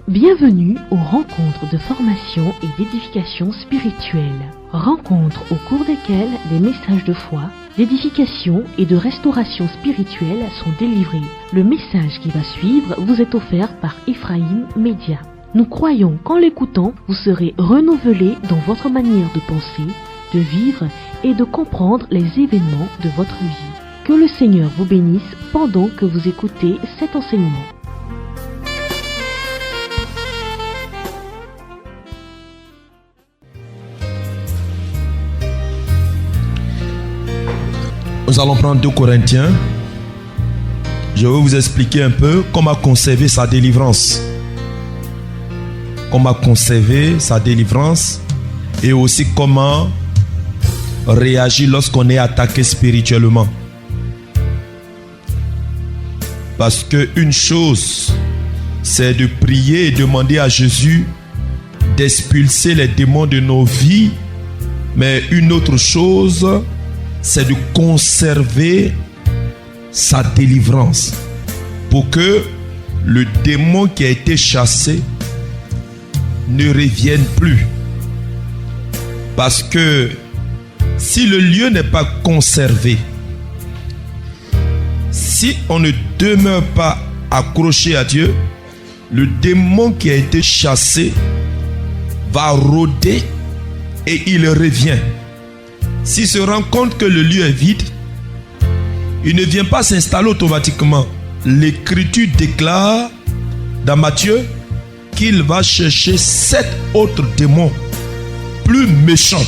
Bienvenue aux rencontres de formation et d'édification spirituelle. Rencontres au cours desquelles des messages de foi, d'édification et de restauration spirituelle sont délivrés. Le message qui va suivre vous est offert par Ephraim Média. Nous croyons qu'en l'écoutant, vous serez renouvelé dans votre manière de penser, de vivre et de comprendre les événements de votre vie. Que le Seigneur vous bénisse pendant que vous écoutez cet enseignement. Nous allons prendre 2 Corinthiens. Je vais vous expliquer un peu comment conserver sa délivrance. Comment conserver sa délivrance et aussi comment réagir lorsqu'on est attaqué spirituellement. Parce qu'une chose, c'est de prier et demander à Jésus d'expulser les démons de nos vies. Mais une autre chose, c'est de conserver sa délivrance pour que le démon qui a été chassé ne revienne plus. Parce que si le lieu n'est pas conservé, si on ne demeure pas accroché à Dieu, le démon qui a été chassé va rôder et il revient. S'il se rend compte que le lieu est vide, il ne vient pas s'installer automatiquement. L'Écriture déclare dans Matthieu qu'il va chercher 7 autres démons plus méchants.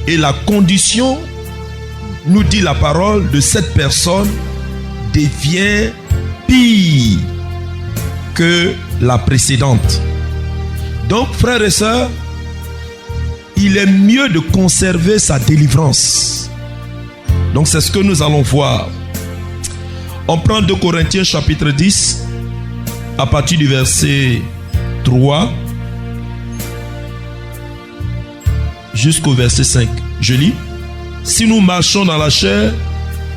Et la condition, nous dit la parole, de cette personne devient pire que la précédente. Donc, frères et sœurs, il est mieux de conserver sa délivrance. Donc c'est ce que nous allons voir. On prend 2 Corinthiens chapitre 10 à partir du verset 3 jusqu'au verset 5. Je lis. Si nous marchons dans la chair,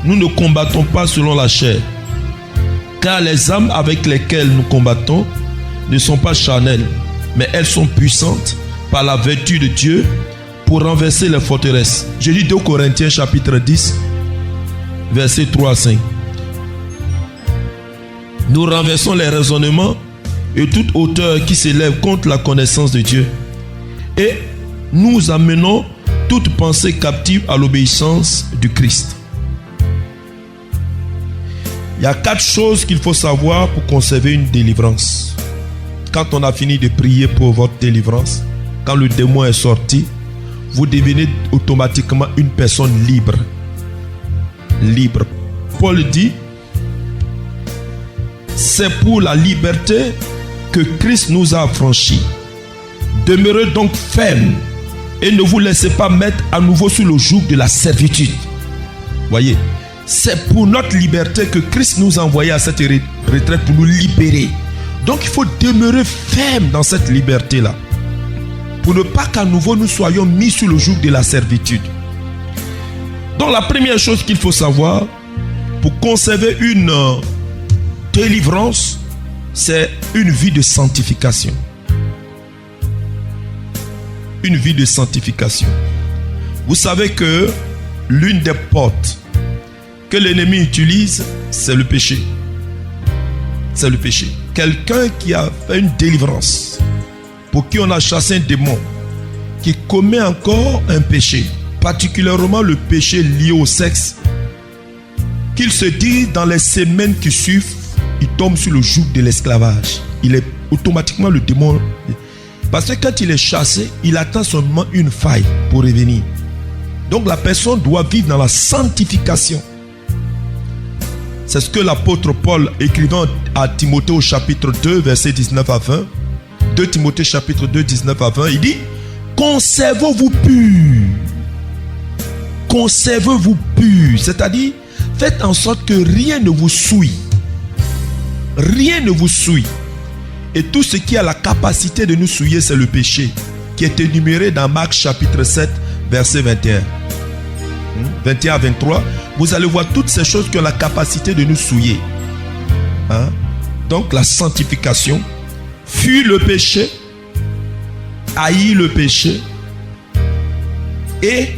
nous ne combattons pas selon la chair. Car les armes avec lesquelles nous combattons ne sont pas charnelles, mais elles sont puissantes par la vertu de Dieu pour renverser les forteresses. Je lis 2 Corinthiens chapitre 10 versets 3 à 5. Nous renversons les raisonnements et toute hauteur qui s'élève contre la connaissance de Dieu, et nous amenons toute pensée captive à l'obéissance du Christ. Il y a 4 choses qu'il faut savoir pour conserver une délivrance. Quand on a fini de prier pour votre délivrance, quand le démon est sorti, vous devenez automatiquement une personne libre. Libre. Paul dit, c'est pour la liberté que Christ nous a affranchis. Demeurez donc fermes et ne vous laissez pas mettre à nouveau sous le joug de la servitude. Voyez, c'est pour notre liberté que Christ nous a envoyés à cette retraite pour nous libérer. Donc il faut demeurer ferme dans cette liberté-là, pour ne pas qu'à nouveau nous soyons mis sous le joug de la servitude. Donc la première chose qu'il faut savoir pour conserver une délivrance, c'est une vie de sanctification. Une vie de sanctification. Vous savez que l'une des portes que l'ennemi utilise, c'est le péché. C'est le péché. Quelqu'un qui a fait une délivrance, pour qui on a chassé un démon, qui commet encore un péché, particulièrement le péché lié au sexe, qu'il se dit dans les semaines qui suivent, il tombe sur le joug de l'esclavage. Il est automatiquement le démon. Parce que quand il est chassé, il attend seulement une faille pour revenir. Donc la personne doit vivre dans la sanctification. C'est ce que l'apôtre Paul, écrivant à Timothée au chapitre 2, versets 19 à 20, 2 Timothée chapitre 2, 19 à 20, il dit, conservez-vous purs. Conservez-vous purs. C'est-à-dire, faites en sorte que rien ne vous souille. Rien ne vous souille. Et tout ce qui a la capacité de nous souiller, c'est le péché, qui est énuméré dans Marc chapitre 7, verset 21. 21 à 23, vous allez voir toutes ces choses qui ont la capacité de nous souiller. Donc la sanctification, fuis le péché, haïs le péché et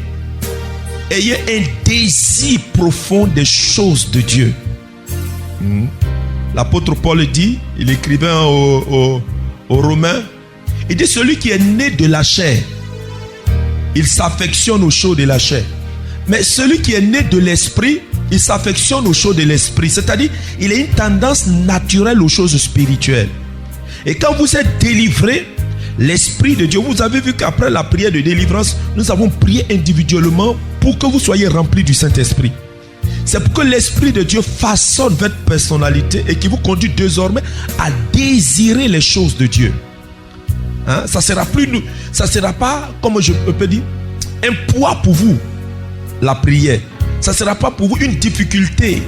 ayez un désir profond des choses de Dieu. L'apôtre Paul dit, il écrivait aux Romains, il dit celui qui est né de la chair, il s'affectionne aux choses de la chair. Mais celui qui est né de l'esprit, il s'affectionne aux choses de l'esprit. C'est-à-dire, il a une tendance naturelle aux choses spirituelles. Et quand vous êtes délivré, l'Esprit de Dieu, vous avez vu qu'après la prière de délivrance, nous avons prié individuellement pour que vous soyez remplis du Saint-Esprit. C'est pour que l'Esprit de Dieu façonne votre personnalité et qui vous conduit désormais à désirer les choses de Dieu. Hein? Ça ne sera pas, comme je peux dire, un poids pour vous, la prière. Ça ne sera pas pour vous une difficulté,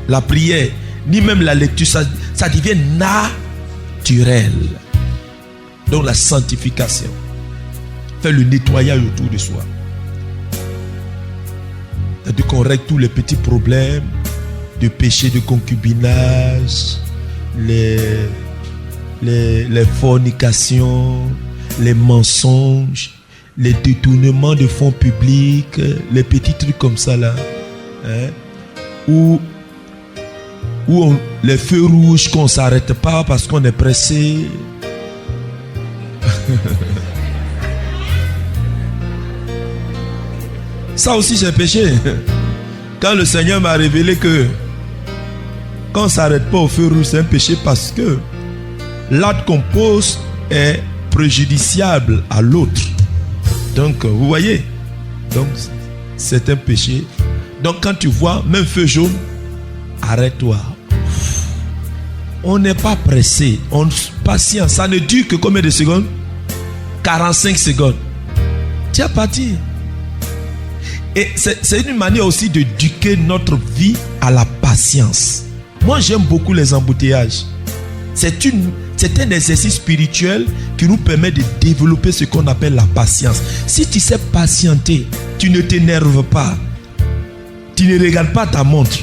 la prière, ni même la lecture. Ça devient naturel. Donc la sanctification fait le nettoyage autour de soi. C'est-à-dire qu'on règle tous les petits problèmes de péché, de concubinage, les fornications, les mensonges, les détournements de fonds publics, les petits trucs comme ça là, hein, où les feux rouges qu'on ne s'arrête pas parce qu'on est pressé. Ça aussi c'est péché. Quand le Seigneur m'a révélé que quand on ne s'arrête pas au feu rouge, c'est un péché parce que l'acte qu'on pose est préjudiciable à l'autre. Donc vous voyez, donc c'est un péché. Donc quand tu vois même feu jaune, arrête-toi. On n'est pas pressé, on patient. Ça ne dure que combien de secondes? 45 secondes. Tu es parti. Et c'est une manière aussi d'éduquer notre vie à la patience. Moi j'aime beaucoup les embouteillages. C'est un exercice spirituel qui nous permet de développer ce qu'on appelle la patience. Si tu sais patienter, tu ne t'énerves pas. Tu ne regardes pas ta montre.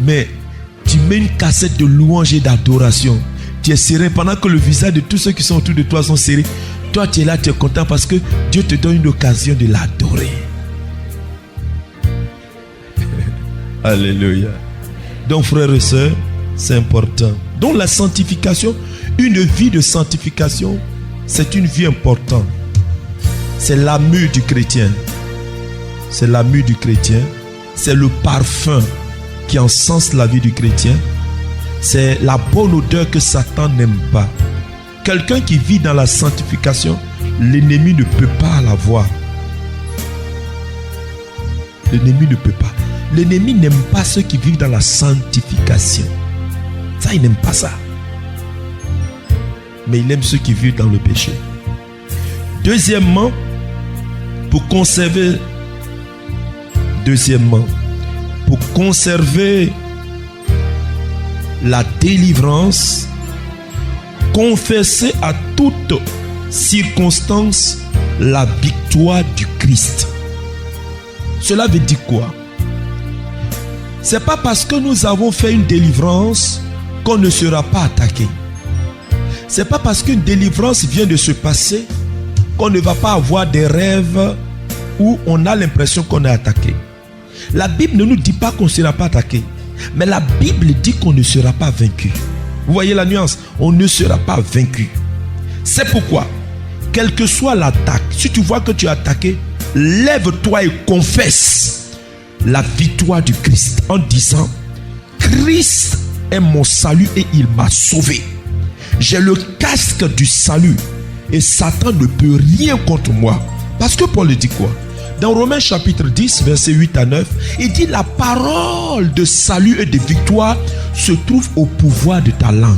Mais tu mets une cassette de louange et d'adoration. Tu es serein pendant que le visage de tous ceux qui sont autour de toi sont serrés. Toi tu es là, tu es content parce que Dieu te donne une occasion de l'adorer. Alléluia. Donc frères et sœurs, c'est important. Donc la sanctification, une vie de sanctification, c'est une vie importante. C'est l'amour du chrétien. C'est l'amour du chrétien. C'est le parfum qui encense la vie du chrétien. C'est la bonne odeur que Satan n'aime pas. Quelqu'un qui vit dans la sanctification, l'ennemi ne peut pas la voir. L'ennemi ne peut pas. L'ennemi n'aime pas ceux qui vivent dans la sanctification. Ça, il n'aime pas ça. Mais il aime ceux qui vivent dans le péché. Deuxièmement, pour conserver la délivrance, confessez à toute circonstance la victoire du Christ. Cela veut dire quoi? C'est pas parce que nous avons fait une délivrance qu'on ne sera pas attaqué. C'est pas parce qu'une délivrance vient de se passer qu'on ne va pas avoir des rêves où on a l'impression qu'on est attaqué. La Bible ne nous dit pas qu'on ne sera pas attaqué, mais la Bible dit qu'on ne sera pas vaincu. Vous voyez la nuance? On ne sera pas vaincu. C'est pourquoi, quelle que soit l'attaque, si tu vois que tu es attaqué, lève-toi et confesse la victoire du Christ en disant: Christ est mon salut et il m'a sauvé. J'ai le casque du salut et Satan ne peut rien contre moi. Parce que Paul dit quoi? Dans Romains chapitre 10, versets 8 à 9, il dit: la parole de salut et de victoire se trouve au pouvoir de ta langue.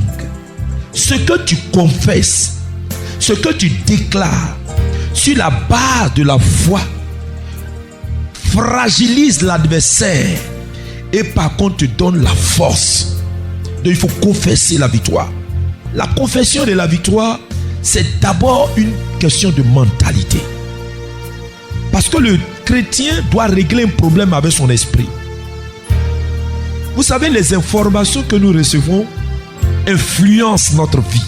Ce que tu confesses, ce que tu déclares sur la base de la foi fragilise l'adversaire et par contre te donne la force. Donc il faut confesser la victoire. La confession de la victoire, c'est d'abord une question de mentalité. Parce que le chrétien doit régler un problème avec son esprit. Vous savez, les informations que nous recevons influencent notre vie.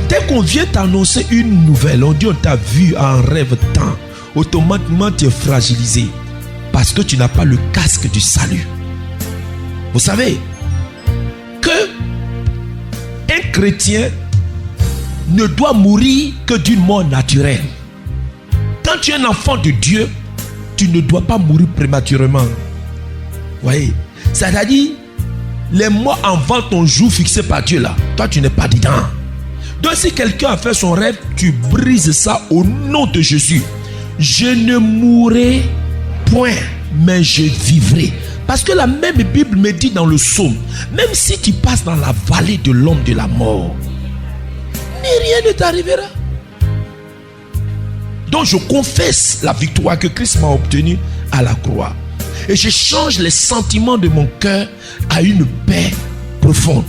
Dès qu'on vient t'annoncer une nouvelle, on dit on t'a vu en rêve tant, automatiquement tu es fragilisé parce que tu n'as pas le casque du salut. Vous savez que un chrétien ne doit mourir que d'une mort naturelle. Quand tu es un enfant de Dieu, tu ne dois pas mourir prématurément. Vous voyez, c'est-à-dire les morts avant ton jour fixé par Dieu là, toi tu n'es pas dedans. Donc si quelqu'un a fait son rêve, tu brises ça au nom de Jésus. Je ne mourrai point, mais je vivrai. Parce que la même Bible me dit dans le psaume, même si tu passes dans la vallée de l'ombre de la mort, rien ne t'arrivera. Donc je confesse la victoire que Christ m'a obtenue à la croix. Et je change les sentiments de mon cœur à une paix profonde.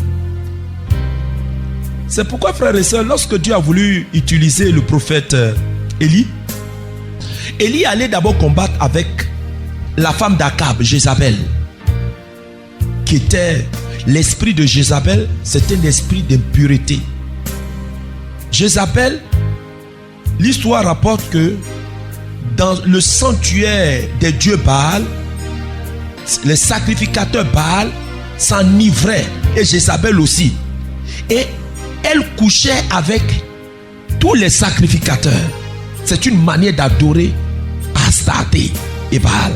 C'est pourquoi, frères et sœurs, lorsque Dieu a voulu utiliser le prophète Élie, Élie allait d'abord combattre avec la femme d'Akab, Jézabel, qui était l'esprit de Jézabel, c'était un esprit d'impureté. Jézabel, l'histoire rapporte que dans le sanctuaire des dieux Baal, les sacrificateurs Baal s'enivraient, et Jézabel aussi. Et elle couchait avec tous les sacrificateurs. C'est une manière d'adorer Astarté et Baal.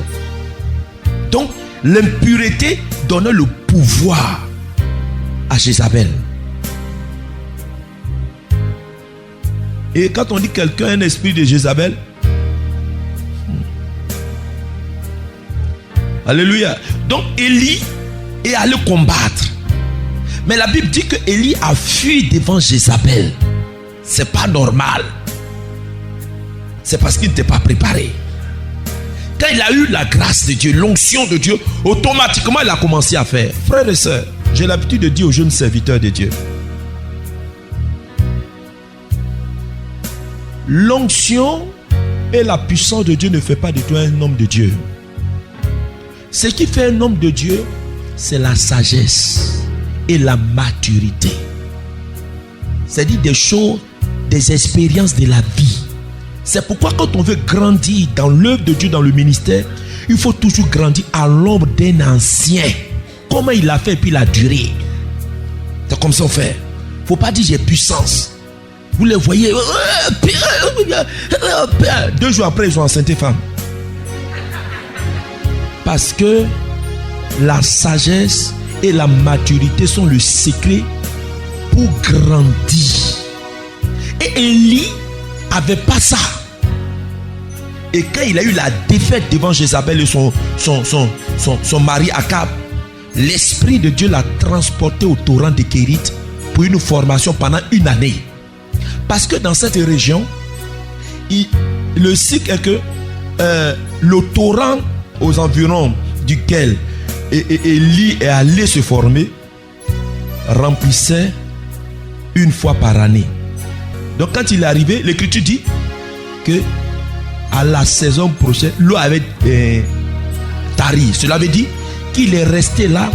Donc l'impureté donnait le pouvoir à Jézabel. Et quand on dit quelqu'un a un esprit de Jézabel, alléluia. Donc Élie est allé combattre. Mais la Bible dit que Élie a fui devant Jézabel. C'est pas normal. C'est parce qu'il n'était pas préparé. Quand il a eu la grâce de Dieu, l'onction de Dieu, automatiquement il a commencé à faire. Frères et sœurs, j'ai l'habitude de dire aux jeunes serviteurs de Dieu, l'onction et la puissance de Dieu ne fait pas de toi un homme de Dieu. Ce qui fait un homme de Dieu, c'est la sagesse et la maturité. C'est-à-dire des choses, des expériences de la vie. C'est pourquoi quand on veut grandir dans l'œuvre de Dieu, dans le ministère, il faut toujours grandir à l'ombre d'un ancien. Comment il a fait et puis il a duré. C'est comme ça on fait. Il ne faut pas dire j'ai puissance. Vous les voyez, 2 jours après ils ont enceinté femme. Parce que la sagesse et la maturité sont le secret pour grandir. Et Élie avait pas ça. Et quand il a eu la défaite devant Jézabel et son mari Akab, l'esprit de Dieu l'a transporté au torrent de Kérit pour une formation pendant 1 année. Parce que dans cette région, le cycle est que le torrent aux environs duquel Élie est allé se former remplissait 1 fois par année. Donc quand il est arrivé, l'écriture dit que à la saison prochaine, l'eau avait tari. Cela veut dire qu'il est resté là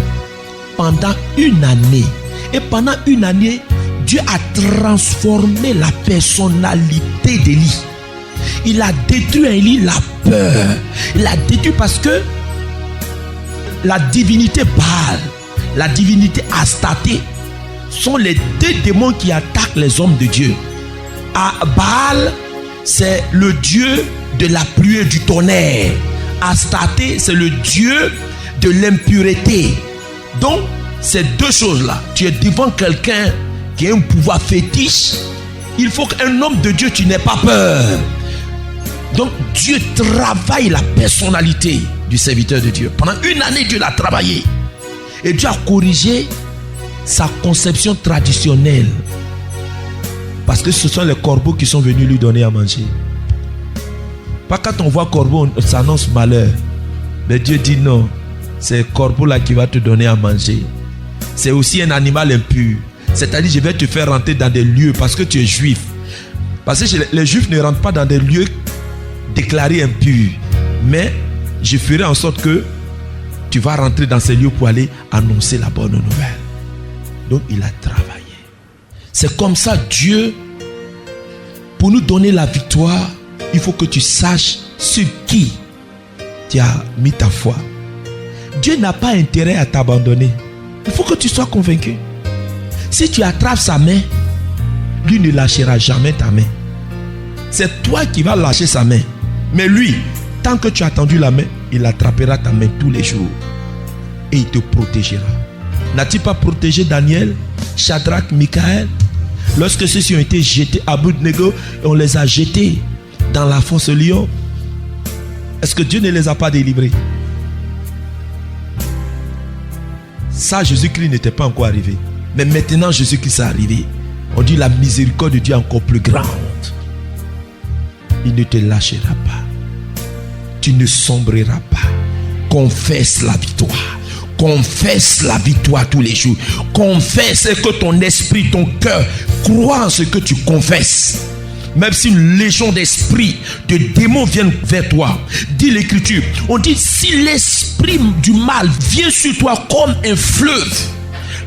pendant 1 année. Et pendant 1 année, Dieu a transformé la personnalité d'Élie. Il a détruit en Élie la peur. Il a détruit parce que la divinité Baal, la divinité Astarté sont les 2 démons qui attaquent les hommes de Dieu. Baal, c'est le dieu de la pluie et du tonnerre. Astarté, c'est le dieu de l'impureté. Donc, ces 2 choses-là, tu es devant quelqu'un qui a un pouvoir fétiche. Il faut qu'un homme de Dieu, tu n'aies pas peur. Donc, Dieu travaille la personnalité du serviteur de Dieu. Pendant 1 année, Dieu l'a travaillé. Et Dieu a corrigé sa conception traditionnelle. Parce que ce sont les corbeaux qui sont venus lui donner à manger. Pas quand on voit corbeau, on s'annonce malheur. Mais Dieu dit non. C'est le corbeau là qui va te donner à manger. C'est aussi un animal impur. C'est-à-dire, je vais te faire rentrer dans des lieux parce que tu es juif. Parce que les juifs ne rentrent pas dans des lieux déclarés impurs. Mais je ferai en sorte que tu vas rentrer dans ces lieux pour aller annoncer la bonne nouvelle. Donc, il a travaillé. C'est comme ça Dieu, pour nous donner la victoire, il faut que tu saches sur qui tu as mis ta foi. Dieu n'a pas intérêt à t'abandonner. Il faut que tu sois convaincu. Si tu attrapes sa main, lui ne lâchera jamais ta main. C'est toi qui vas lâcher sa main. Mais lui, tant que tu as tendu la main, il attrapera ta main tous les jours. Et il te protégera. N'a-t-il pas protégé Daniel, Shadrach, Michaël? Lorsque ceux-ci ont été jetés à Abednego, on les a jetés dans la fosse lion. Est-ce que Dieu ne les a pas délivrés? Ça, Jésus-Christ n'était pas encore arrivé. Mais maintenant, Jésus-Christ est arrivé. On dit la miséricorde de Dieu est encore plus grande. Il ne te lâchera pas. Tu ne sombreras pas. Confesse la victoire. Confesse la victoire tous les jours. Confesse que ton esprit, ton cœur croit en ce que tu confesses. Même si une légion d'esprits, de démons viennent vers toi. Dit l'Écriture. On dit si l'esprit du mal vient sur toi comme un fleuve,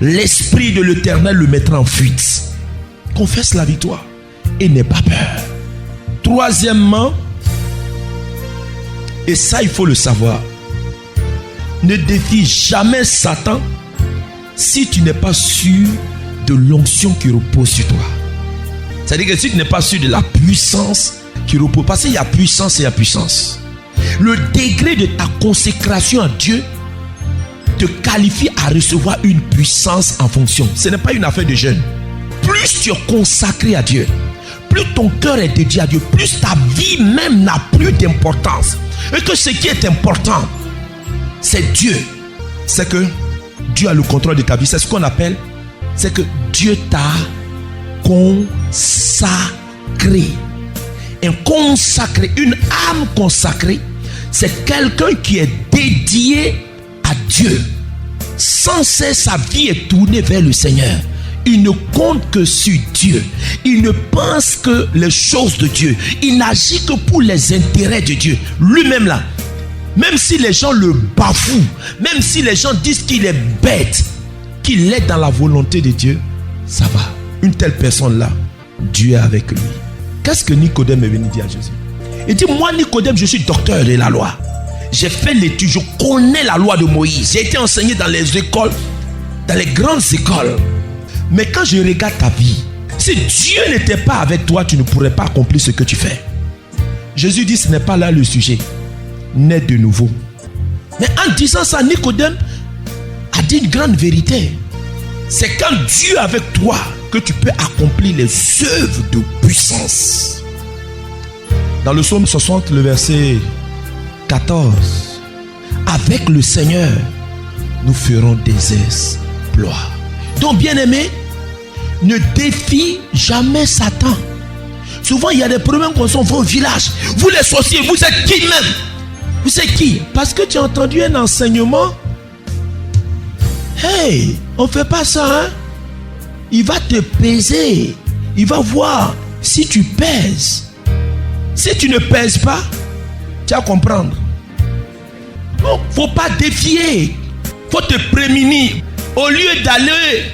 l'esprit de l'Éternel le mettra en fuite. Confesse la victoire et n'aie pas peur. Troisièmement, et ça il faut le savoir, ne défie jamais Satan si tu n'es pas sûr de l'onction qui repose sur toi. C'est-à-dire que si tu n'es pas sûr de la puissance qui repose, parce qu'il y a puissance et il y a puissance. Le degré de ta consécration à Dieu te qualifie à recevoir une puissance en fonction. Ce n'est pas une affaire de jeûne. Plus tu es consacré à Dieu, plus ton cœur est dédié à Dieu, plus ta vie même n'a plus d'importance. Et que ce qui est important, c'est Dieu. C'est que Dieu a le contrôle de ta vie. C'est ce qu'on appelle, c'est que Dieu t'a consacré. Un consacré, une âme consacrée, c'est quelqu'un qui est dédié à Dieu. Sans cesse, sa vie est tournée vers le Seigneur. Il ne compte que sur Dieu. Il ne pense que les choses de Dieu. Il n'agit que pour les intérêts de Dieu. Lui-même là, même si les gens le bafouent, même si les gens disent qu'il est bête, qu'il est dans la volonté de Dieu, ça va. Une telle personne là, Dieu est avec lui. Qu'est-ce que Nicodème est venu dire à Jésus? Il dit, moi Nicodème, je suis docteur de la loi. J'ai fait l'étude, je connais la loi de Moïse. J'ai été enseigné dans les écoles, dans les grandes écoles. Mais quand je regarde ta vie, si Dieu n'était pas avec toi, tu ne pourrais pas accomplir ce que tu fais. Jésus dit, ce n'est pas là le sujet. Naît de nouveau. Mais en disant ça, Nicodème a dit une grande vérité. C'est quand Dieu est avec toi que tu peux accomplir les œuvres de puissance. Dans le psaume 60, le verset 14. Avec le Seigneur, nous ferons des exploits. Donc, bien-aimé, ne défie jamais Satan. Souvent, il y a des problèmes qu'on s'en va au village. Vous les sorciers, vous êtes qui même? Vous êtes qui? Parce que tu as entendu un enseignement. Hey, on ne fait pas ça, hein? Il va te peser. Il va voir si tu pèses. Si tu ne pèses pas, tu vas comprendre. Donc, il ne faut pas défier. Il faut te prémunir. Au lieu d'aller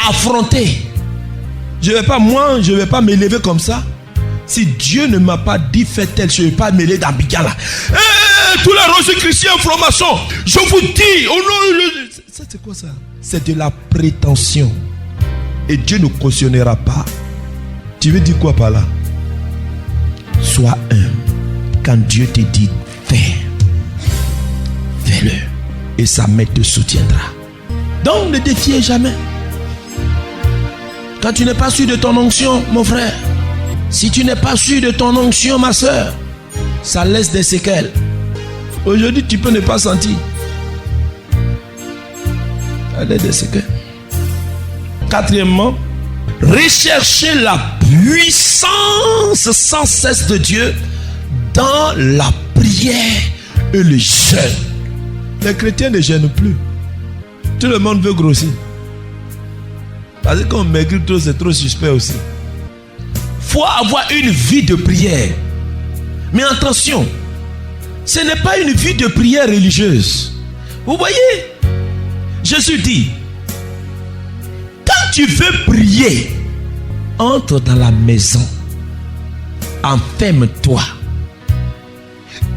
affronter. Je ne vais pas m'élever comme ça. Si Dieu ne m'a pas dit fais tel, je ne vais pas m'élever dans Bigan là. Tous les roses chrétiens, francs-maçons, je vous dis, oh non, ça c'est quoi ça? C'est de la prétention. Et Dieu ne cautionnera pas. Tu veux dire quoi par là? Sois humble. Quand Dieu te dit fais, fais-le. Et sa main te soutiendra. Donc ne défiez jamais. Quand tu n'es pas sûr de ton onction, mon frère, si tu n'es pas sûr de ton onction, ma soeur, ça laisse des séquelles. Aujourd'hui, tu peux ne pas sentir. Ça laisse des séquelles. Quatrièmement, rechercher la puissance sans cesse de Dieu dans la prière et le jeûne. Les chrétiens ne jeûnent plus. Tout le monde veut grossir. Parce qu'on maigrit trop, c'est trop suspect aussi. Il faut avoir une vie de prière. Mais attention, ce n'est pas une vie de prière religieuse. Vous voyez, Jésus dit, quand tu veux prier, entre dans la maison, enferme-toi,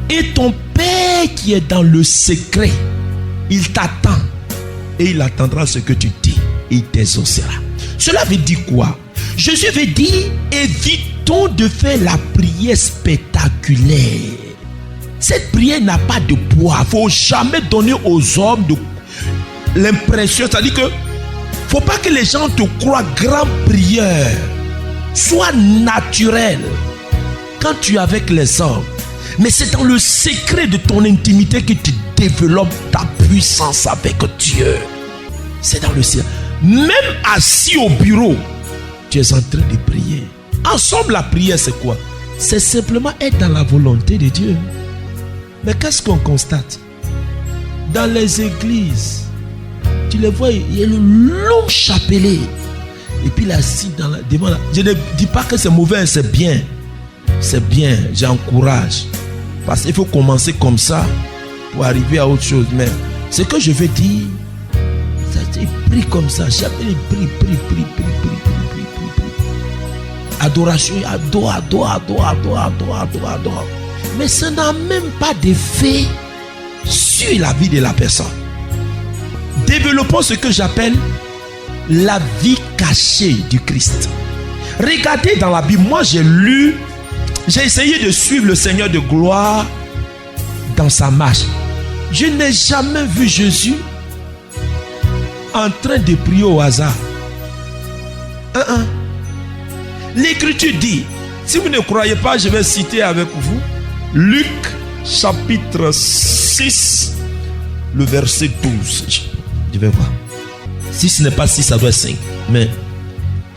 et ton Père qui est dans le secret, il t'attend et il attendra ce que tu dis et il t'exaucera. Cela veut dire quoi? Jésus veut dire, évitons de faire la prière spectaculaire. Cette prière n'a pas de poids. Il ne faut jamais donner aux hommes l'impression, c'est-à-dire que faut pas que les gens te croient grand prieur. Sois naturel quand tu es avec les hommes. Mais c'est dans le secret de ton intimité que tu développes ta puissance avec Dieu. C'est dans le secret. Même assis au bureau, tu es en train de prier. Ensemble, la prière, c'est quoi? C'est simplement être dans la volonté de Dieu. Mais qu'est-ce qu'on constate? Dans les églises, tu les vois, il y a le long chapelet. Et puis là, assis devant la... Je ne dis pas que c'est mauvais, c'est bien. C'est bien, j'encourage. Parce qu'il faut commencer comme ça pour arriver à autre chose. Mais ce que je veux dire, c'est prie comme ça. Chapelet, prie. Adoration, adore. Mais ça n'a même pas d'effet sur la vie de la personne. Développons ce que j'appelle la vie cachée du Christ. Regardez dans la Bible, moi j'ai essayé de suivre le Seigneur de gloire dans sa marche. Je n'ai jamais vu Jésus en train de prier au hasard. L'Écriture dit, si vous ne croyez pas, je vais citer avec vous Luc chapitre 6, le verset 12. Je vais voir. Si ce n'est pas 6, ça doit être 5. Mais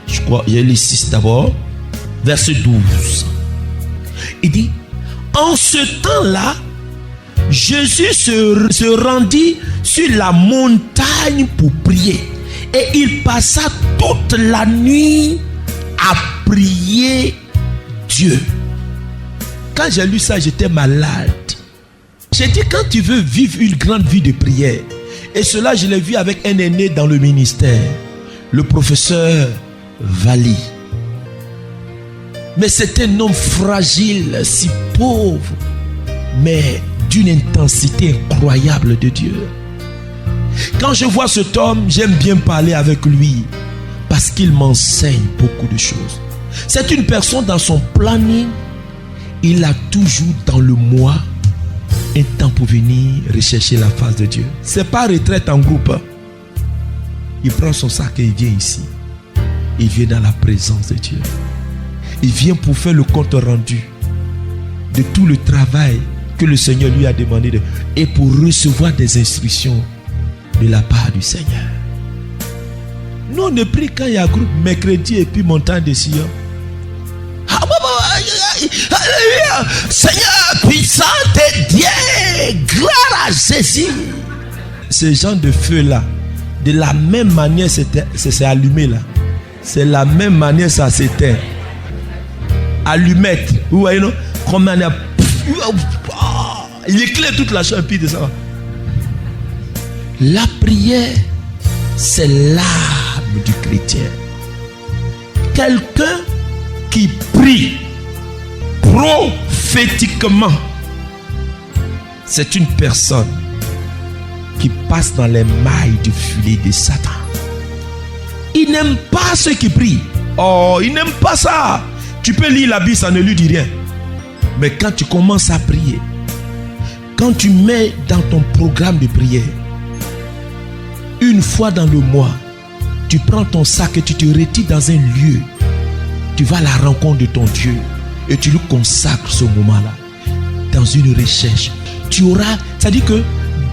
je crois, il y a les 6 d'abord. Verset 12. Il dit, en ce temps-là, Jésus se rendit sur la montagne pour prier. Et il passa toute la nuit à prier Dieu. Quand j'ai lu ça, j'étais malade. J'ai dit, quand tu veux vivre une grande vie de prière, et cela, je l'ai vu avec un aîné dans le ministère, le professeur Vali. Mais c'est un homme fragile, si pauvre, mais d'une intensité incroyable de Dieu. Quand je vois cet homme, j'aime bien parler avec lui parce qu'il m'enseigne beaucoup de choses. C'est une personne dans son planning, il a toujours dans le mois un temps pour venir rechercher la face de Dieu. C'est pas retraite en groupe. Il prend son sac et il vient ici. Il vient dans la présence de Dieu. Il vient pour faire le compte rendu de tout le travail que le Seigneur lui a demandé et pour recevoir des instructions de la part du Seigneur. Nous on ne prie quand il y a groupe mercredi et puis montagne de Sion. Alléluia, Seigneur puissant et Dieu, gloire à Jésus. Ce genre de feu là, de la même manière c'est allumé là. C'est la même manière ça s'éteint. Allumette, vous voyez non? Comme il éclaire toute la chambre puis de ça. La prière, c'est l'âme du chrétien. Quelqu'un qui prie prophétiquement, c'est une personne qui passe dans les mailles du filet de Satan. Il n'aime pas ceux qui prient. Oh, il n'aime pas ça. Tu peux lire la Bible, ça ne lui dit rien. Mais quand tu commences à prier, quand tu mets dans ton programme de prière, une fois dans le mois, tu prends ton sac et tu te retires dans un lieu. Tu vas à la rencontre de ton Dieu et tu lui consacres ce moment-là dans une recherche. Tu auras, c'est-à-dire que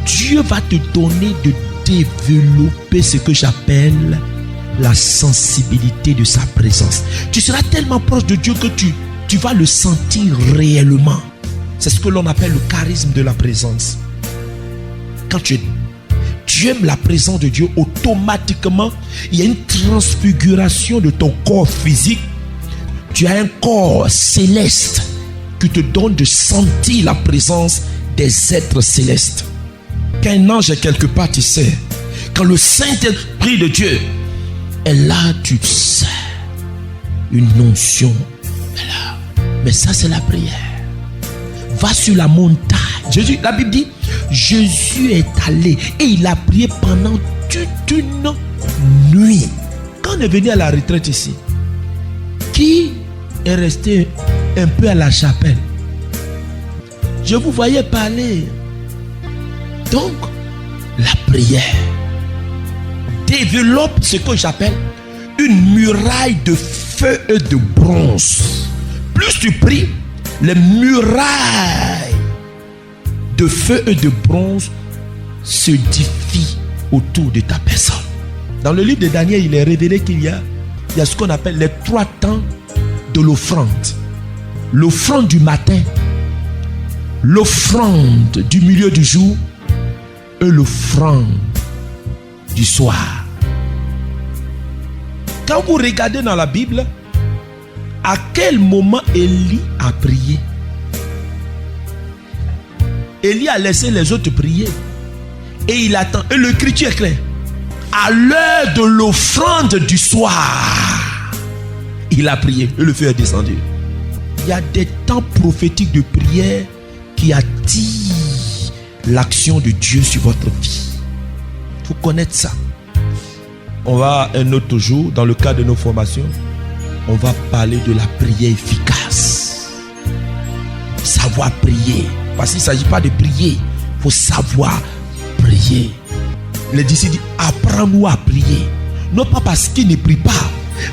Dieu va te donner de développer ce que j'appelle la sensibilité de sa présence. Tu seras tellement proche de Dieu que tu vas le sentir réellement. C'est ce que l'on appelle le charisme de la présence. Quand tu aimes la présence de Dieu, automatiquement, il y a une transfiguration de ton corps physique. Tu as un corps céleste qui te donne de sentir la présence des êtres célestes. Quand un ange est quelque part, tu sais, quand le Saint-Esprit de Dieu est là, tu sais. une onction. Mais ça, c'est la prière. Va sur la montagne. Jésus, la Bible dit, Jésus est allé et il a prié pendant toute une nuit. Quand on est venu à la retraite ici, qui est resté un peu à la chapelle? Je vous voyais parler. Donc, la prière développe ce que j'appelle une muraille de feu et de bronze. Plus tu pries, les murailles de feu et de bronze se défient autour de ta personne. Dans le livre de Daniel, il est révélé qu'il y a ce qu'on appelle les 3 temps de l'offrande. L'offrande du matin, l'offrande du milieu du jour et l'offrande du soir. Quand vous regardez dans la Bible, à quel moment Élie a prié? Élie a laissé les autres prier et il attend. Et l'écriture est claire. À l'heure de l'offrande du soir, il a prié et le feu est descendu. Il y a des temps prophétiques de prière qui attirent l'action de Dieu sur votre vie. Il faut connaître ça. On va un autre jour, dans le cadre de nos formations, on va parler de la prière efficace. Savoir prier. Parce qu'il ne s'agit pas de prier. Il faut savoir prier. Les disciples disent, apprends-nous à prier. Non pas parce qu'ils ne prient pas,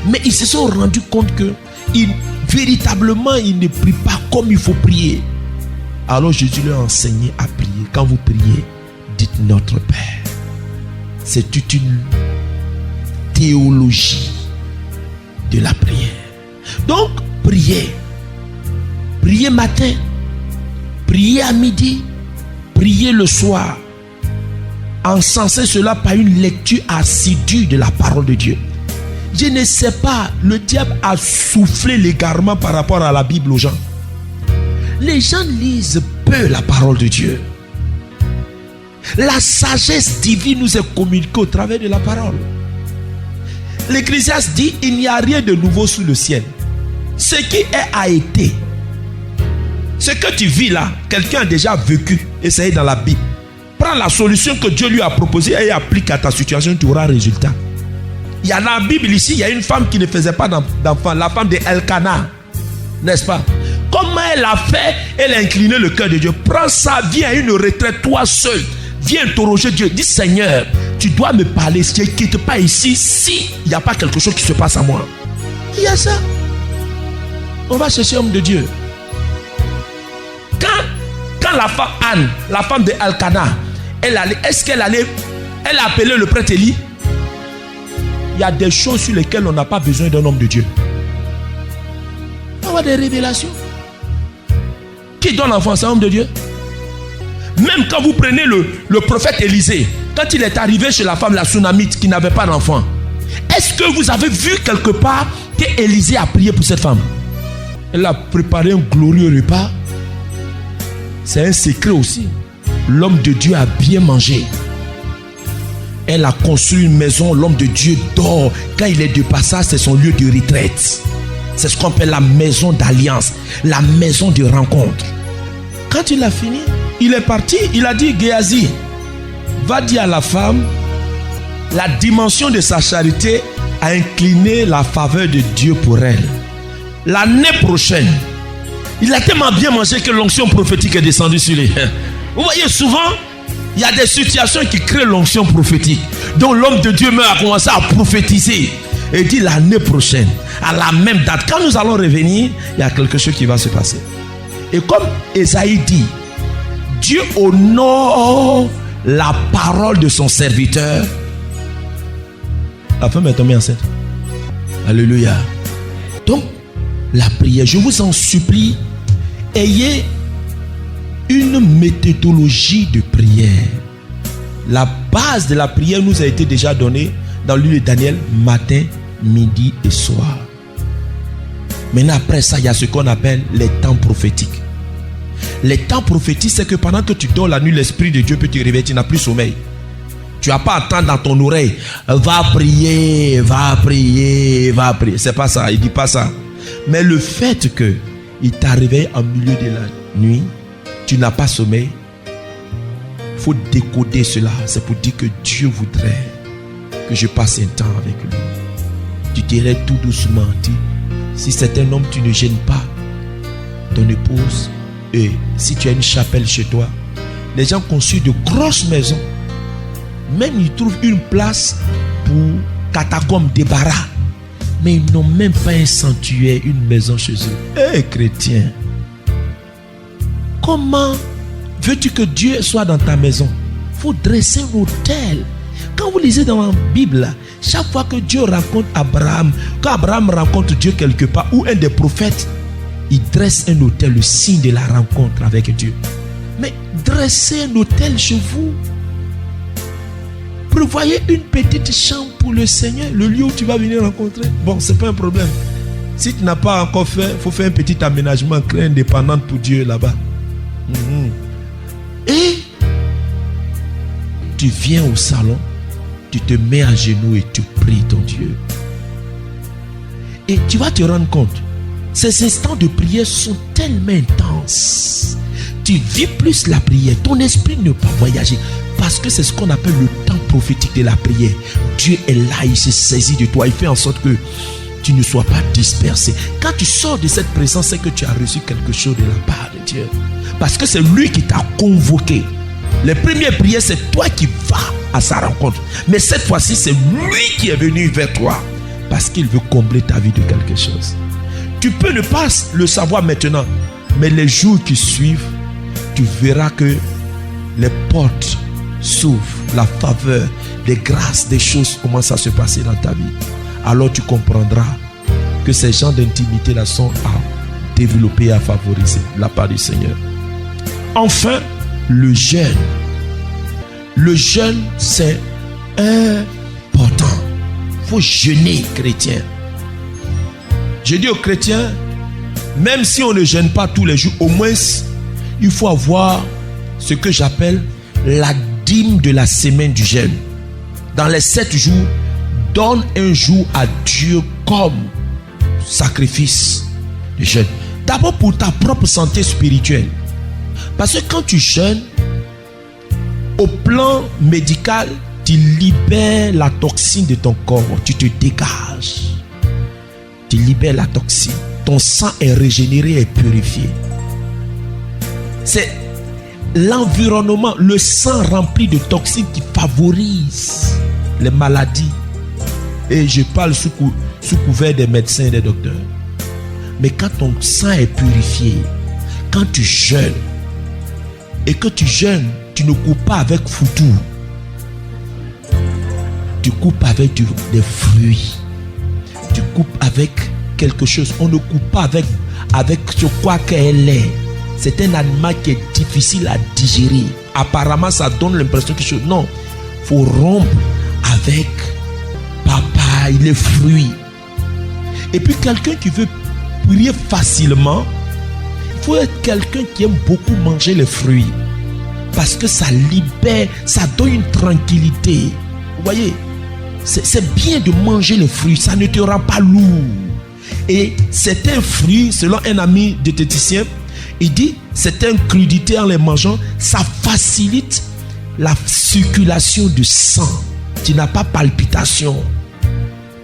mais ils se sont rendus compte que véritablement, ils ne prient pas comme il faut prier. Alors Jésus leur a enseigné à prier. Quand vous priez, dites notre Père. C'est toute une théologie de la prière. Donc, priez. Priez matin. Priez à midi. Priez le soir. Encensez cela par une lecture assidue de la parole de Dieu. Je ne sais pas, le diable a soufflé l'égarement par rapport à la Bible aux gens. Les gens lisent peu la parole de Dieu. La sagesse divine nous est communiquée au travers de la parole. L'Ecclésiaste dit, il n'y a rien de nouveau sous le ciel. Ce qui est a été. Ce que tu vis là, quelqu'un a déjà vécu et c'est dans la Bible. Prends la solution que Dieu lui a proposée et applique à ta situation, tu auras résultat. Il y a dans la Bible ici, il y a une femme qui ne faisait pas d'enfant, la femme de Elkanah, n'est-ce pas? Comment elle a fait? Elle a incliné le cœur de Dieu. Prends ça, viens à une retraite, toi seul. Viens interroger Dieu. Dis, Seigneur, tu dois me parler. Je ne quitte pas ici si il n'y a pas quelque chose qui se passe à moi. Il y a ça. On va chercher l'homme de Dieu. Quand la femme Anne, la femme de Elkanah, elle a appelé le prêtre Élie? Il y a des choses sur lesquelles on n'a pas besoin d'un homme de Dieu. On va avoir des révélations. Qui donne l'enfant? C'est un homme de Dieu. Même quand vous prenez le prophète Élisée, quand il est arrivé chez la femme, la Sunamite, qui n'avait pas d'enfant, est-ce que vous avez vu quelque part que Élisée a prié pour cette femme? Elle a préparé un glorieux repas. C'est un secret aussi. L'homme de Dieu a bien mangé. Elle a construit une maison. L'homme de Dieu dort. Quand il est de passage, c'est son lieu de retraite. C'est ce qu'on appelle la maison d'alliance, la maison de rencontre. Quand il a fini, il est parti. Il a dit, Géasi, va dire à la femme, la dimension de sa charité a incliné la faveur de Dieu pour elle. L'année prochaine, il a tellement bien mangé que l'onction prophétique est descendue sur lui. Vous voyez, souvent, il y a des situations qui créent l'onction prophétique. Donc l'homme de Dieu a commencé à prophétiser. Et dit l'année prochaine, à la même date, quand nous allons revenir, il y a quelque chose qui va se passer. Et comme Ésaïe dit, Dieu honore la parole de son serviteur. La femme est tombée enceinte. Alléluia. Donc, la prière, je vous en supplie, ayez une méthodologie de prière. La base de la prière nous a été déjà donnée dans le livre de Daniel, matin, midi et soir. Maintenant, après ça, il y a ce qu'on appelle les temps prophétiques. Les temps prophétiques, c'est que pendant que tu dors la nuit, l'Esprit de Dieu peut te réveiller, tu n'as plus sommeil. Tu n'as pas à attendre dans ton oreille. Va prier, va prier, va prier. C'est pas ça, il ne dit pas ça. Mais le fait que il t'a réveillé en milieu de la nuit, tu n'as pas sommeil, il faut décoder cela. C'est pour dire que Dieu voudrait que je passe un temps avec lui. Tu dirais tout doucement, dis, si c'est un homme, tu ne gênes pas ton épouse. Et si tu as une chapelle chez toi, les gens construisent de grosses maisons. Même ils trouvent une place pour catacombes, débarras. Mais ils n'ont même pas un sanctuaire, une maison chez eux. Hé, chrétien, comment veux-tu que Dieu soit dans ta maison? Il faut dresser un autel. Quand vous lisez dans la Bible, chaque fois que Dieu rencontre Abraham, quand Abraham rencontre Dieu quelque part, ou un des prophètes, il dresse un autel, le signe de la rencontre avec Dieu. Mais dressez un autel chez vous. Prévoyez une petite chambre pour le Seigneur, le lieu où tu vas venir rencontrer. Bon, c'est pas un problème. Si tu n'as pas encore fait, il faut faire un petit aménagement, créer indépendante pour Dieu là-bas. Et tu viens au salon, tu te mets à genoux et tu pries ton Dieu. Et tu vas te rendre compte, ces instants de prière sont tellement intenses. Tu vis plus la prière, ton esprit ne peut pas voyager. Parce que c'est ce qu'on appelle le temps prophétique de la prière. Dieu est là, il se saisit de toi, il fait en sorte que tu ne sois pas dispersé. Quand tu sors de cette présence, c'est que tu as reçu quelque chose de la part de Dieu. Parce que c'est lui qui t'a convoqué. Les premières prières, c'est toi qui vas à sa rencontre. Mais cette fois-ci, c'est lui qui est venu vers toi. Parce qu'il veut combler ta vie de quelque chose. Tu peux ne pas le savoir maintenant. Mais les jours qui suivent, tu verras que les portes s'ouvre, la faveur, les grâces, des choses commencent à se passer dans ta vie. Alors tu comprendras que ces gens d'intimité là sont à développer, à favoriser de la part du Seigneur. Enfin, le jeûne. Le jeûne, c'est important. Il faut jeûner, chrétien. Je dis aux chrétiens, même si on ne jeûne pas tous les jours, au moins il faut avoir ce que j'appelle la dîme de la semaine du jeûne. Dans les 7 jours, donne un jour à Dieu comme sacrifice de jeûne. D'abord pour ta propre santé spirituelle. Parce que quand tu jeûnes, au plan médical, tu libères la toxine de ton corps. Tu te dégages. Tu libères la toxine. Ton sang est régénéré et purifié. C'est l'environnement, le sang rempli de toxines qui favorise les maladies. Et je parle sous couvert des médecins et des docteurs. Mais quand ton sang est purifié, quand tu jeûnes, et que tu jeûnes, tu ne coupes pas avec foutu. Tu coupes avec des fruits. Tu coupes avec quelque chose. On ne coupe pas avec ce quoi qu'elle est. C'est un animal qui est difficile à digérer. Apparemment, ça donne l'impression que non, il faut rompre avec papaye, les fruits. Et puis quelqu'un qui veut prier facilement, il faut être quelqu'un qui aime beaucoup manger les fruits. Parce que ça libère, ça donne une tranquillité. Vous voyez, c'est bien de manger les fruits, ça ne te rend pas lourd. Et c'est un fruit, selon un ami diététicien, il dit, c'est un crudité en les mangeant, ça facilite la circulation du sang. Tu n'as pas palpitation.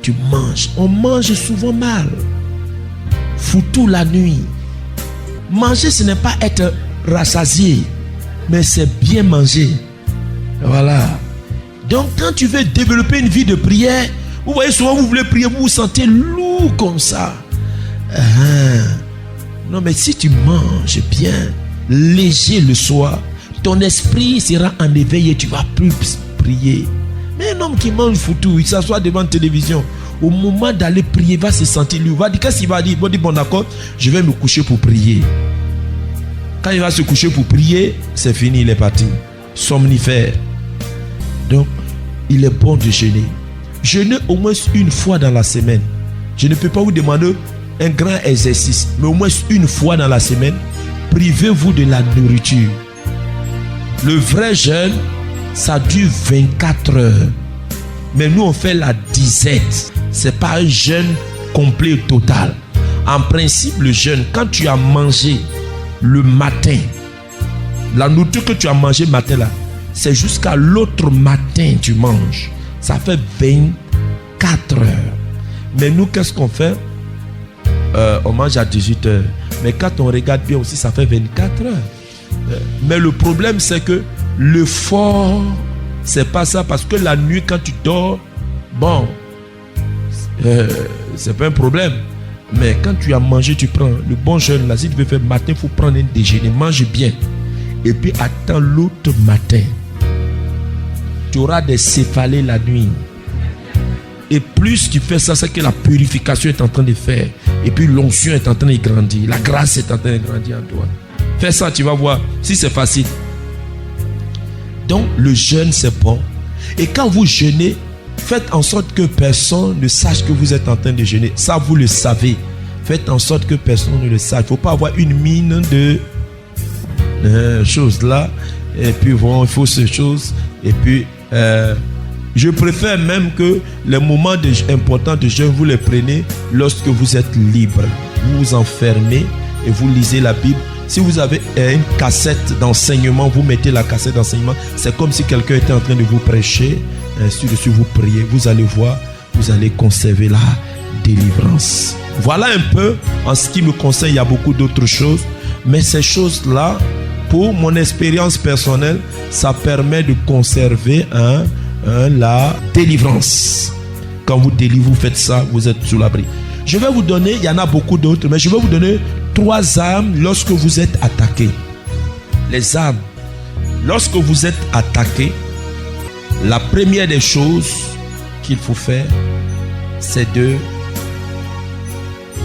Tu manges. On mange souvent mal. Foutu la nuit. Manger, ce n'est pas être rassasié, mais c'est bien manger. Voilà. Donc, quand tu veux développer une vie de prière, vous voyez, souvent vous voulez prier, vous vous sentez lourd comme ça. Non, mais si tu manges bien, léger le soir, ton esprit sera en éveil et tu vas plus prier. Mais un homme qui mange foutu, il s'assoit devant la télévision, au moment d'aller prier, il va se sentir lui. Il va dire, qu'est-ce qu'il va dire? Il va dire, bon d'accord, je vais me coucher pour prier. Quand il va se coucher pour prier, c'est fini, il est parti. Somnifère. Donc, il est bon de jeûner. Jeûner au moins une fois dans la semaine. Je ne peux pas vous demander un grand exercice, mais au moins une fois dans la semaine, privez-vous de la nourriture. Le vrai jeûne, ça dure 24 heures. Mais nous, on fait la disette. Ce n'est pas un jeûne complet et total. En principe, le jeûne, quand tu as mangé le matin, la nourriture que tu as mangé le matin là, c'est jusqu'à l'autre matin tu manges. Ça fait 24 heures. Mais nous, qu'est-ce qu'on fait? On mange à 18 heures. Mais quand on regarde bien aussi, ça fait 24 heures. Mais le problème, c'est que le fort, c'est pas ça. Parce que la nuit, quand tu dors, bon, c'est pas un problème. Mais quand tu as mangé, tu prends le bon jeûne. Là, si tu veux faire matin, il faut prendre un déjeuner. Mange bien. Et puis, attends l'autre matin. Tu auras des céphalées la nuit. Et plus tu fais ça, c'est que la purification est en train de faire. Et puis l'onction est en train de grandir. La grâce est en train de grandir en toi. Fais ça, tu vas voir. Si c'est facile. Donc le jeûne, c'est bon. Et quand vous jeûnez, faites en sorte que personne ne sache que vous êtes en train de jeûner. Ça, vous le savez. Faites en sorte que personne ne le sache. Il ne faut pas avoir une mine de choses là. Et puis bon, il faut ces choses. Et puis... je préfère même que les moments importants de jeûne, vous les prenez lorsque vous êtes libre. Vous vous enfermez et vous lisez la Bible. Si vous avez une cassette d'enseignement, vous mettez la cassette d'enseignement. C'est comme si quelqu'un était en train de vous prêcher. Ainsi de suite, vous priez. Vous allez voir, vous allez conserver la délivrance. Voilà un peu, en ce qui me concerne, il y a beaucoup d'autres choses. Mais ces choses-là, pour mon expérience personnelle, ça permet de conserver la délivrance. Quand vous délivrez, vous faites ça, vous êtes sous l'abri. Je vais vous donner, il y en a beaucoup d'autres, mais je vais vous donner 3 armes lorsque vous êtes attaqué. Les armes. Lorsque vous êtes attaqué, la première des choses qu'il faut faire, c'est de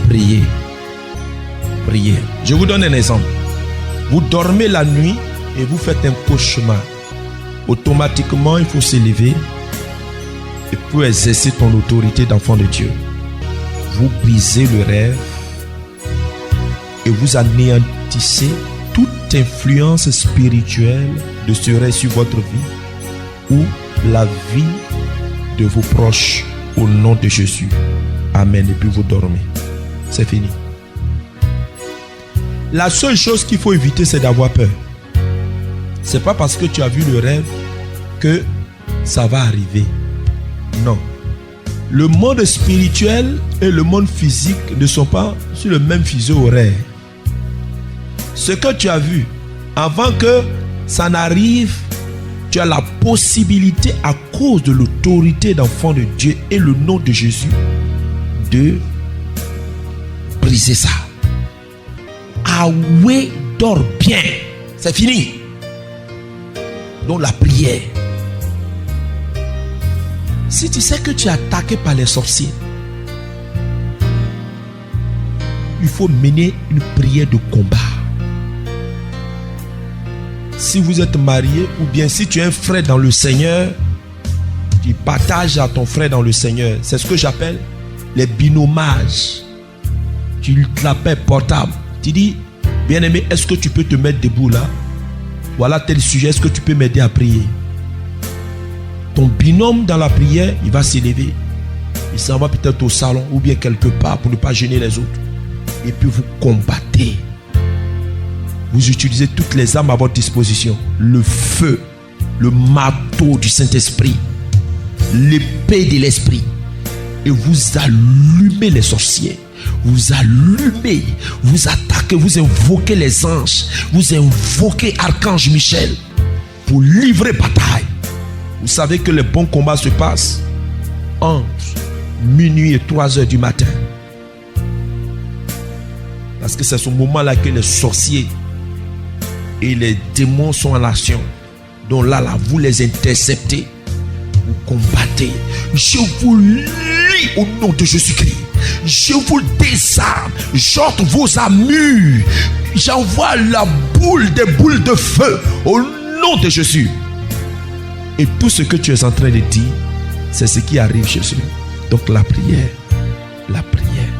prier. Prier. Je vous donne un exemple. Vous dormez la nuit et vous faites un cauchemar. Automatiquement, il faut se lever et pour exercer ton autorité d'enfant de Dieu. Vous brisez le rêve et vous anéantissez toute influence spirituelle de ce rêve sur votre vie ou la vie de vos proches au nom de Jésus. Amen. Et puis vous dormez. C'est fini. La seule chose qu'il faut éviter, c'est d'avoir peur. C'est pas parce que tu as vu le rêve que ça va arriver. Non. Le monde spirituel et le monde physique ne sont pas sur le même fuseau horaire. Ce que tu as vu, avant que ça n'arrive, tu as la possibilité, à cause de l'autorité d'enfant de Dieu et le nom de Jésus, de briser ça. Ah ouais, dors bien. C'est fini. Donc la prière. Si tu sais que tu es attaqué par les sorciers, il faut mener une prière de combat. Si vous êtes marié ou bien si tu es un frère dans le Seigneur, tu partages à ton frère dans le Seigneur. C'est ce que j'appelle les binomages. Tu l'appelles portable. Tu dis, bien-aimé, est-ce que tu peux te mettre debout là? Voilà tel sujet, est-ce que tu peux m'aider à prier? Ton binôme dans la prière, il va s'élever. Il s'en va peut-être au salon ou bien quelque part pour ne pas gêner les autres. Et puis vous combattez. Vous utilisez toutes les armes à votre disposition. Le feu, le marteau du Saint-Esprit, l'épée de l'Esprit. Et vous allumez les sorciers. Vous allumez, vous attaquez, vous invoquez les anges, vous invoquez Archange Michel pour livrer bataille. Vous savez que les bons combats se passent entre minuit et 3 heures du matin. Parce que c'est ce moment-là que les sorciers et les démons sont en action. Donc là, vous les interceptez, vous combattez. Je vous lis au nom de Jésus-Christ. Je vous désarme, j'ôte vos armures, j'envoie des boules de feu au nom de Jésus. Et tout ce que tu es en train de dire, c'est ce qui arrive chez eux. Donc la prière, la prière.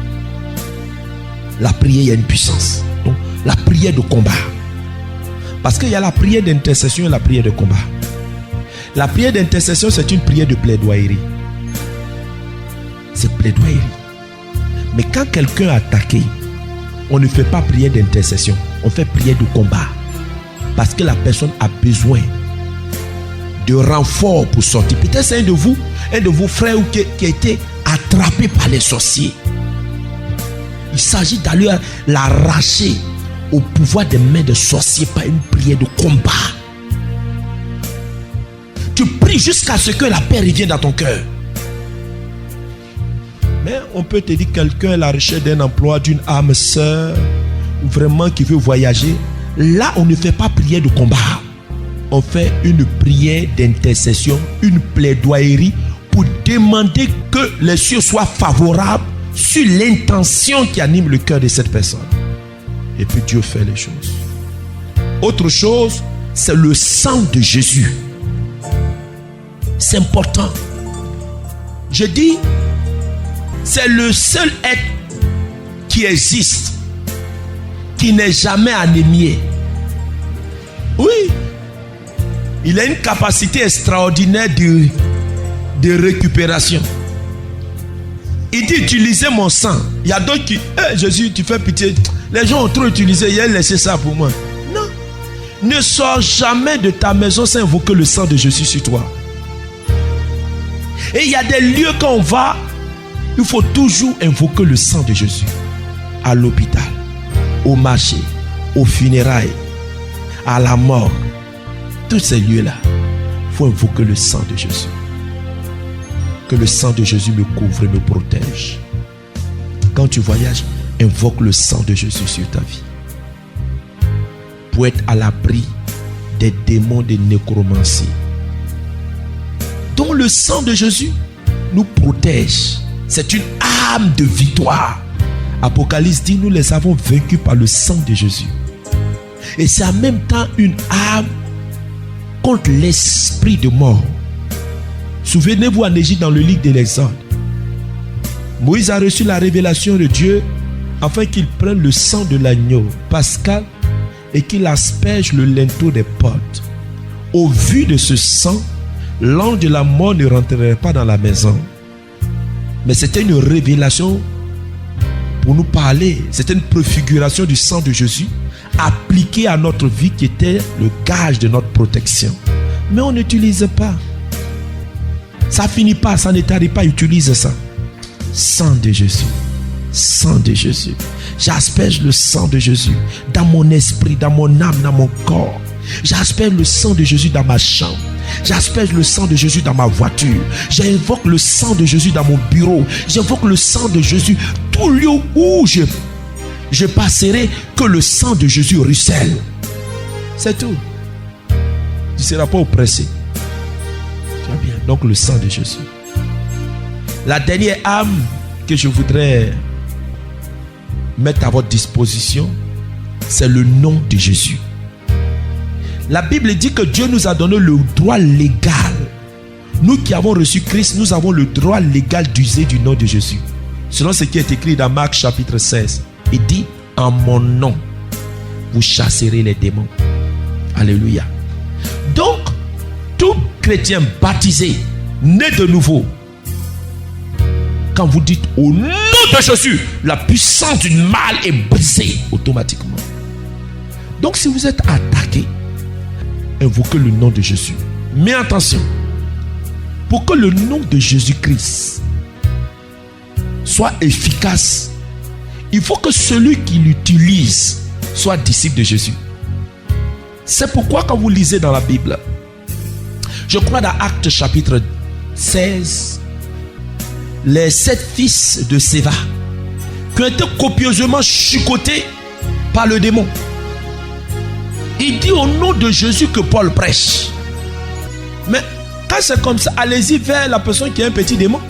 La prière, il y a une puissance. Donc la prière de combat. Parce qu'il y a la prière d'intercession et la prière de combat. La prière d'intercession, c'est une prière de plaidoyerie. C'est plaidoyerie. Mais quand quelqu'un est attaqué, on ne fait pas prière d'intercession, on fait prière de combat. Parce que la personne a besoin de renfort pour sortir. Peut-être c'est un de vos frères qui a été attrapé par les sorciers. Il s'agit d'aller l'arracher au pouvoir des mains des sorciers par une prière de combat. Tu pries jusqu'à ce que la paix revienne dans ton cœur. Mais on peut te dire quelqu'un à la recherche d'un emploi, d'une âme sœur, ou vraiment qui veut voyager. Là, on ne fait pas prière de combat. On fait une prière d'intercession, une plaidoyerie pour demander que les cieux soient favorables sur l'intention qui anime le cœur de cette personne. Et puis Dieu fait les choses. Autre chose, c'est le sang de Jésus. C'est important. Je dis, c'est le seul être qui existe, qui n'est jamais anémié. Oui, il a une capacité extraordinaire de récupération. Il dit, utilisez mon sang. Il y a d'autres qui, Jésus, tu fais pitié. Les gens ont trop utilisé, il a laissé ça pour moi. Non. Ne sors jamais de ta maison sans invoquer le sang de Jésus sur toi. Et il y a des lieux quand on va, il faut toujours invoquer le sang de Jésus. À l'hôpital, au marché, aux funérailles, à la mort. Tous ces lieux-là, il faut invoquer le sang de Jésus. Que le sang de Jésus me couvre et me protège. Quand tu voyages, invoque le sang de Jésus sur ta vie. Pour être à l'abri des démons de nécromancie. Donc le sang de Jésus nous protège. C'est une arme de victoire. Apocalypse dit, nous les avons vaincus par le sang de Jésus. Et c'est en même temps une arme contre l'esprit de mort. Souvenez-vous en Égypte dans le livre de l'Exode. Moïse a reçu la révélation de Dieu afin qu'il prenne le sang de l'agneau pascal et qu'il asperge le linteau des portes. Au vu de ce sang, l'ange de la mort ne rentrerait pas dans la maison. Mais c'était une révélation pour nous parler. C'était une préfiguration du sang de Jésus appliqué à notre vie qui était le gage de notre protection. Mais on n'utilise pas. Ça finit pas, ça ne t'arrive pas, utilise ça. Sang de Jésus. Sang de Jésus. J'asperge le sang de Jésus dans mon esprit, dans mon âme, dans mon corps. J'asperge le sang de Jésus dans ma chambre. J'asperge le sang de Jésus dans ma voiture. J'invoque le sang de Jésus dans mon bureau. J'invoque le sang de Jésus tout lieu où je passerai, que le sang de Jésus ruisselle. C'est tout. Tu ne seras pas oppressé. Très bien. Donc le sang de Jésus. La dernière âme que je voudrais mettre à votre disposition, c'est le nom de Jésus. La Bible dit que Dieu nous a donné le droit légal. Nous qui avons reçu Christ, nous avons le droit légal d'user du nom de Jésus. Selon ce qui est écrit dans Marc chapitre 16. Il dit, en mon nom, vous chasserez les démons. Alléluia. Donc, tout chrétien baptisé, né de nouveau, quand vous dites au nom de Jésus, la puissance du mal est brisée automatiquement. Donc, si vous êtes attaqué, invoquez le nom de Jésus. Mais attention, pour que le nom de Jésus-Christ soit efficace, il faut que celui qui l'utilise soit disciple de Jésus. C'est pourquoi quand vous lisez dans la Bible, je crois dans Actes chapitre 16, les 7 fils de Séva qui ont été copieusement chicotés par le démon. Il dit au nom de Jésus que Paul prêche. Mais quand c'est comme ça, allez-y vers la personne qui a un petit démon.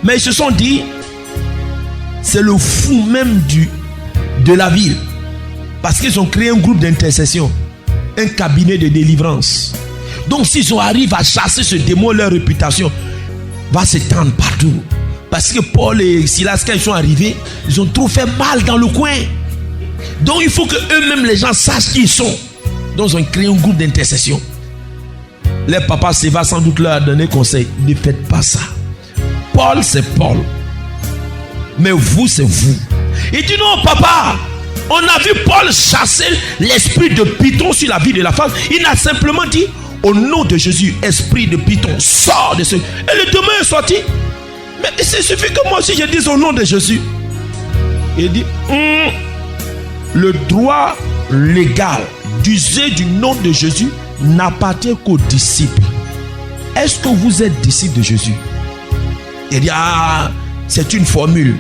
Mais ils se sont dit, c'est le fou même de la ville. Parce qu'ils ont créé un groupe d'intercession, un cabinet de délivrance. Donc s'ils arrivent à chasser ce démon, leur réputation va s'étendre partout. Parce que Paul et Silas, quand ils sont arrivés, ils ont trop fait mal dans le coin. Donc il faut que eux-mêmes les gens sachent qui ils sont. Donc ils ont créé un groupe d'intercession. Les papas, c'est va sans doute leur donner conseil. Ne faites pas ça. Paul, c'est Paul. Mais vous, c'est vous. Il dit non, papa. On a vu Paul chasser l'esprit de Python sur la vie de la femme. Il a simplement dit, au nom de Jésus, esprit de Python, sors de ce... Et le démon est sorti. Mais il suffit que moi aussi je dise au nom de Jésus. Il dit, le droit légal d'user du nom de Jésus n'appartient qu'aux disciples. Est-ce que vous êtes disciples de Jésus? Il dit, c'est une formule.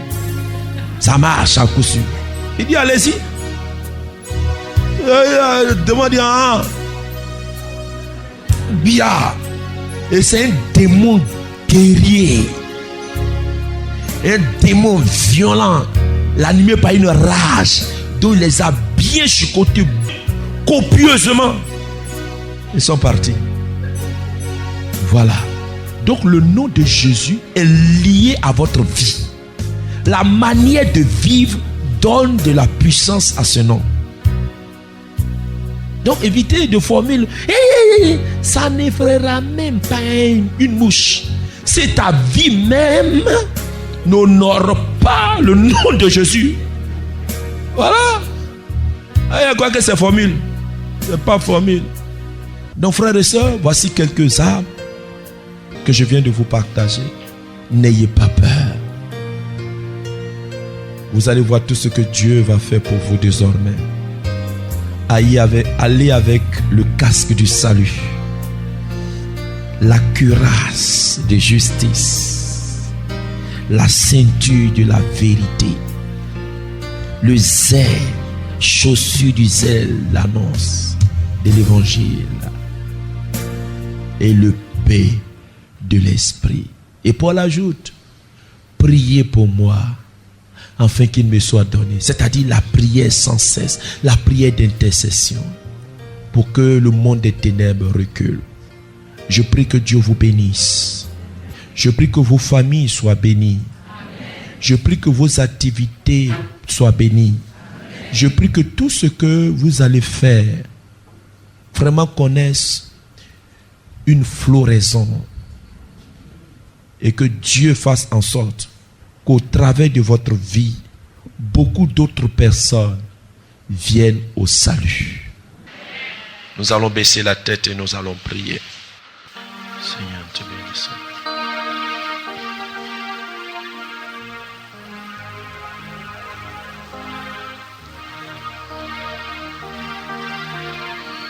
Ça marche à coup sûr. Il dit, allez-y. Demandez billard. Et c'est un démon guerrier. Un démon violent. L'animé par une rage. Donc il les a bien chicotés copieusement. Ils sont partis. Voilà. Donc le nom de Jésus est lié à votre vie. La manière de vivre donne de la puissance à ce nom. Donc évitez de formuler. Ça n'effraiera même pas une mouche. C'est ta vie même n'honore pas le nom de Jésus. Voilà. Il y a quoi que c'est formule? C'est pas formule. Donc frères et sœurs, voici quelques armes que je viens de vous partager. N'ayez pas peur. Vous allez voir tout ce que Dieu va faire pour vous désormais. Allez avec le casque du salut, la cuirasse de justice, la ceinture de la vérité, le zèle, chaussure du zèle, l'annonce de l'évangile et le paix de l'esprit. Et Paul ajoute, priez pour moi afin qu'il me soit donné, c'est-à-dire la prière sans cesse, la prière d'intercession pour que le monde des ténèbres recule. Je prie que Dieu vous bénisse. Je prie que vos familles soient bénies. Je prie que vos activités soient bénies. Je prie que tout ce que vous allez faire vraiment connaisse une floraison et que Dieu fasse en sorte qu'au travers de votre vie, beaucoup d'autres personnes viennent au salut. Nous allons baisser la tête et nous allons prier. Seigneur, te bénisse.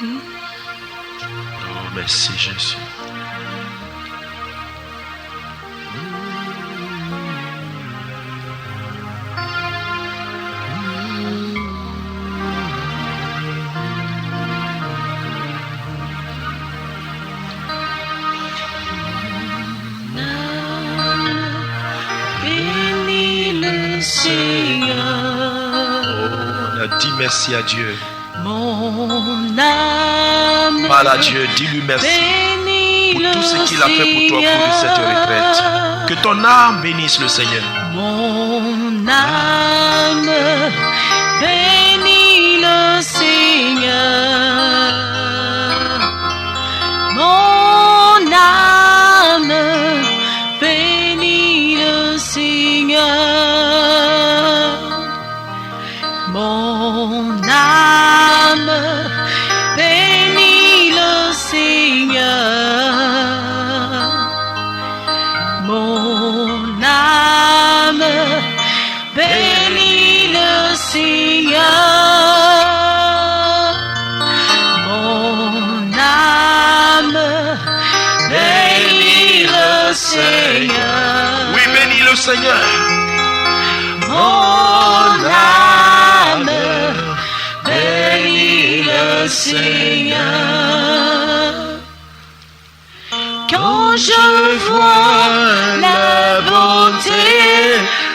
Oh, merci Jésus. Dis merci à Dieu. Mon âme, parle à Dieu, dis-lui merci pour tout ce qu'il a fait pour toi pour cette retraite. Que ton âme bénisse le Seigneur. Mon âme bénit le Seigneur. Mon âme bénit le Seigneur. Mon âme bénit le Seigneur. Mon âme bénit le Seigneur. Mon âme bénit le Seigneur. Oui, bénis le Seigneur. Mon âme bénit le Seigneur. Quand je vois la bonté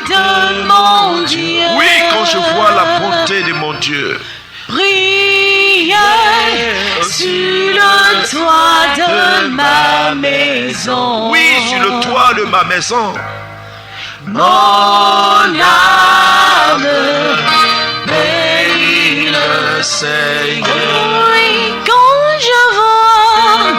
de mon Dieu. Oui, quand je vois la bonté de mon Dieu. Briller sur le toit de ma maison. Oui, sur le toit de ma maison. Mon âme bénit le Seigneur. Oui, quand je vois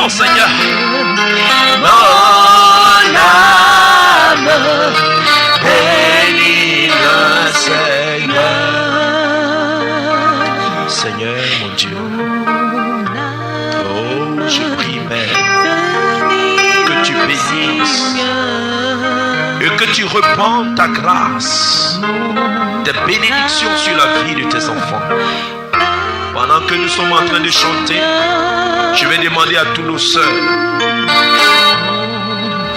nom, Seigneur. Mon âme bénit le Seigneur. Seigneur, mon Dieu. Oh, je prie, Père, que tu bénisses et que tu répandes ta grâce, tes bénédictions sur la vie de tes enfants. Pendant que nous sommes en train de chanter, je vais demander à tous nos sœurs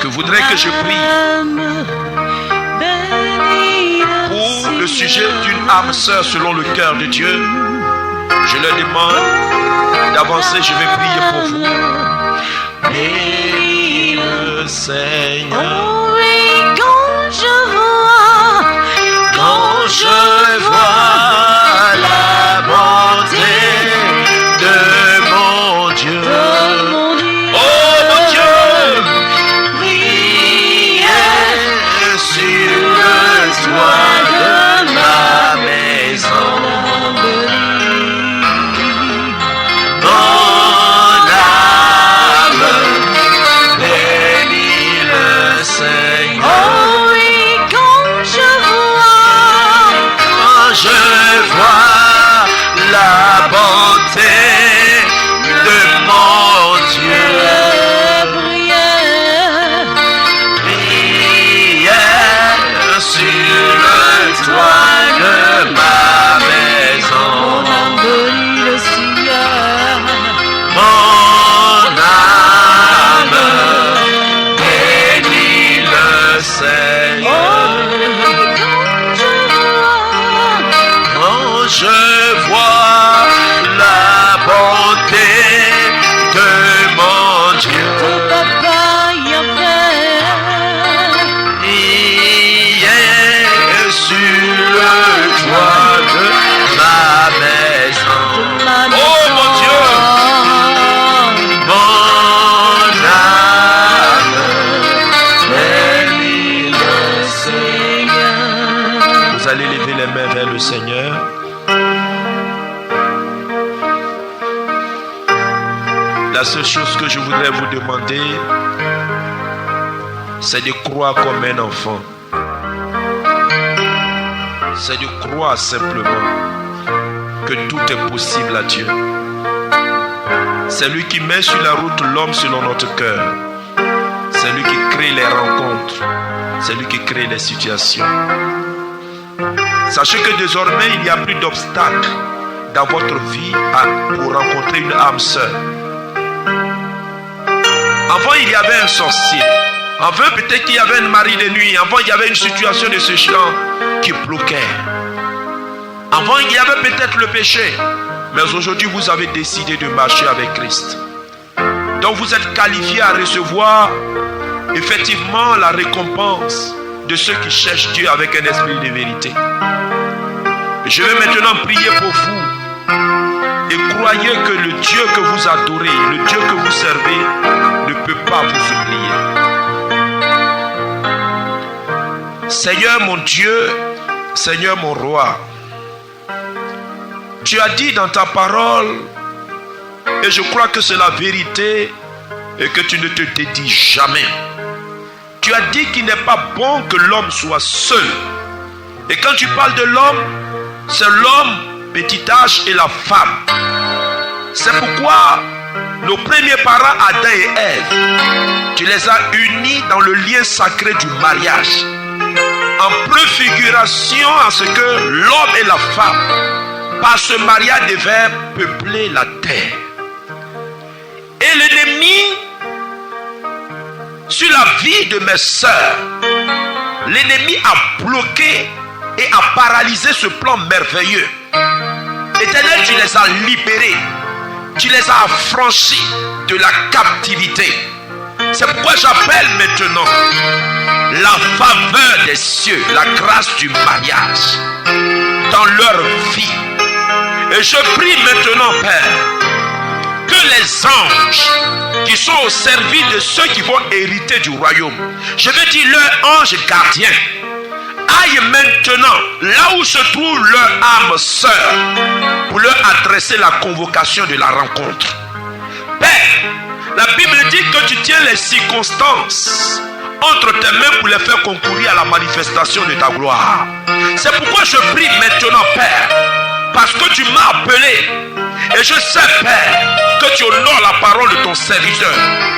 que voudraient que je prie pour le sujet d'une âme sœur selon le cœur de Dieu. Je leur demande d'avancer, je vais prier pour vous. Bénis le Seigneur. Oh oui, quand je vois la bonté de mon Dieu. Oh mon Dieu, Prière sur le toit de ma maison. Mon âme bénit le Seigneur. Oh oui, quand je vois la bonté de mon Dieu. Prière sur le toit de ma maison. Mon âme bénit le Seigneur. Mon âme bénit le Seigneur. Quand je vois la bonté de mon Dieu. Prière sur le toit de ma maison. oh mon Dieu, Mon âme bénit le Seigneur. vous allez lever les mains vers le Seigneur. La seule chose que je voudrais vous demander, c'est de croire comme un enfant. C'est de croire simplement que tout est possible à Dieu. C'est lui qui met sur la route l'homme selon notre cœur. C'est lui qui crée les rencontres. C'est lui qui crée les situations. Sachez que désormais, il n'y a plus d'obstacles dans votre vie pour rencontrer une âme sœur. Avant, il y avait un sorcier. Avant, peut-être qu'il y avait un mari de nuit. Avant, il y avait une situation de ce genre qui bloquait. Avant, il y avait peut-être le péché. Mais aujourd'hui, vous avez décidé de marcher avec Christ. Donc, vous êtes qualifié à recevoir effectivement la récompense de ceux qui cherchent Dieu avec un esprit de vérité. Je vais maintenant prier pour vous. Et croyez que le Dieu que vous adorez, le Dieu que vous servez, ne peut pas vous oublier. Seigneur mon Dieu, Seigneur mon roi, tu as dit dans ta parole, et je crois que c'est la vérité, et que tu ne te dédies jamais. Tu as dit qu'il n'est pas bon que l'homme soit seul. Et quand tu parles de l'homme, c'est l'homme, petit âge, et la femme. C'est pourquoi nos premiers parents, Adam et Ève, tu les as unis dans le lien sacré du mariage, en préfiguration à ce que l'homme et la femme, par ce mariage, devaient peupler la terre. Et l'ennemi, sur la vie de mes sœurs, l'ennemi a bloqué et a paralysé ce plan merveilleux. Éternel, tu les as libérés, tu les as affranchis de la captivité. C'est pourquoi j'appelle maintenant la faveur des cieux, la grâce du mariage dans leur vie. Et je prie maintenant, Père, que les anges qui sont au service de ceux qui vont hériter du royaume, je veux dire leurs anges gardiens, aillent maintenant là où se trouve leur âme sœur pour leur adresser la convocation de la rencontre. Père, La Bible dit que tu tiens les circonstances entre tes mains pour les faire concourir à la manifestation de ta gloire. C'est pourquoi je prie maintenant, Père, parce que tu m'as appelé. Et je sais, Père, que tu honores la parole de ton serviteur.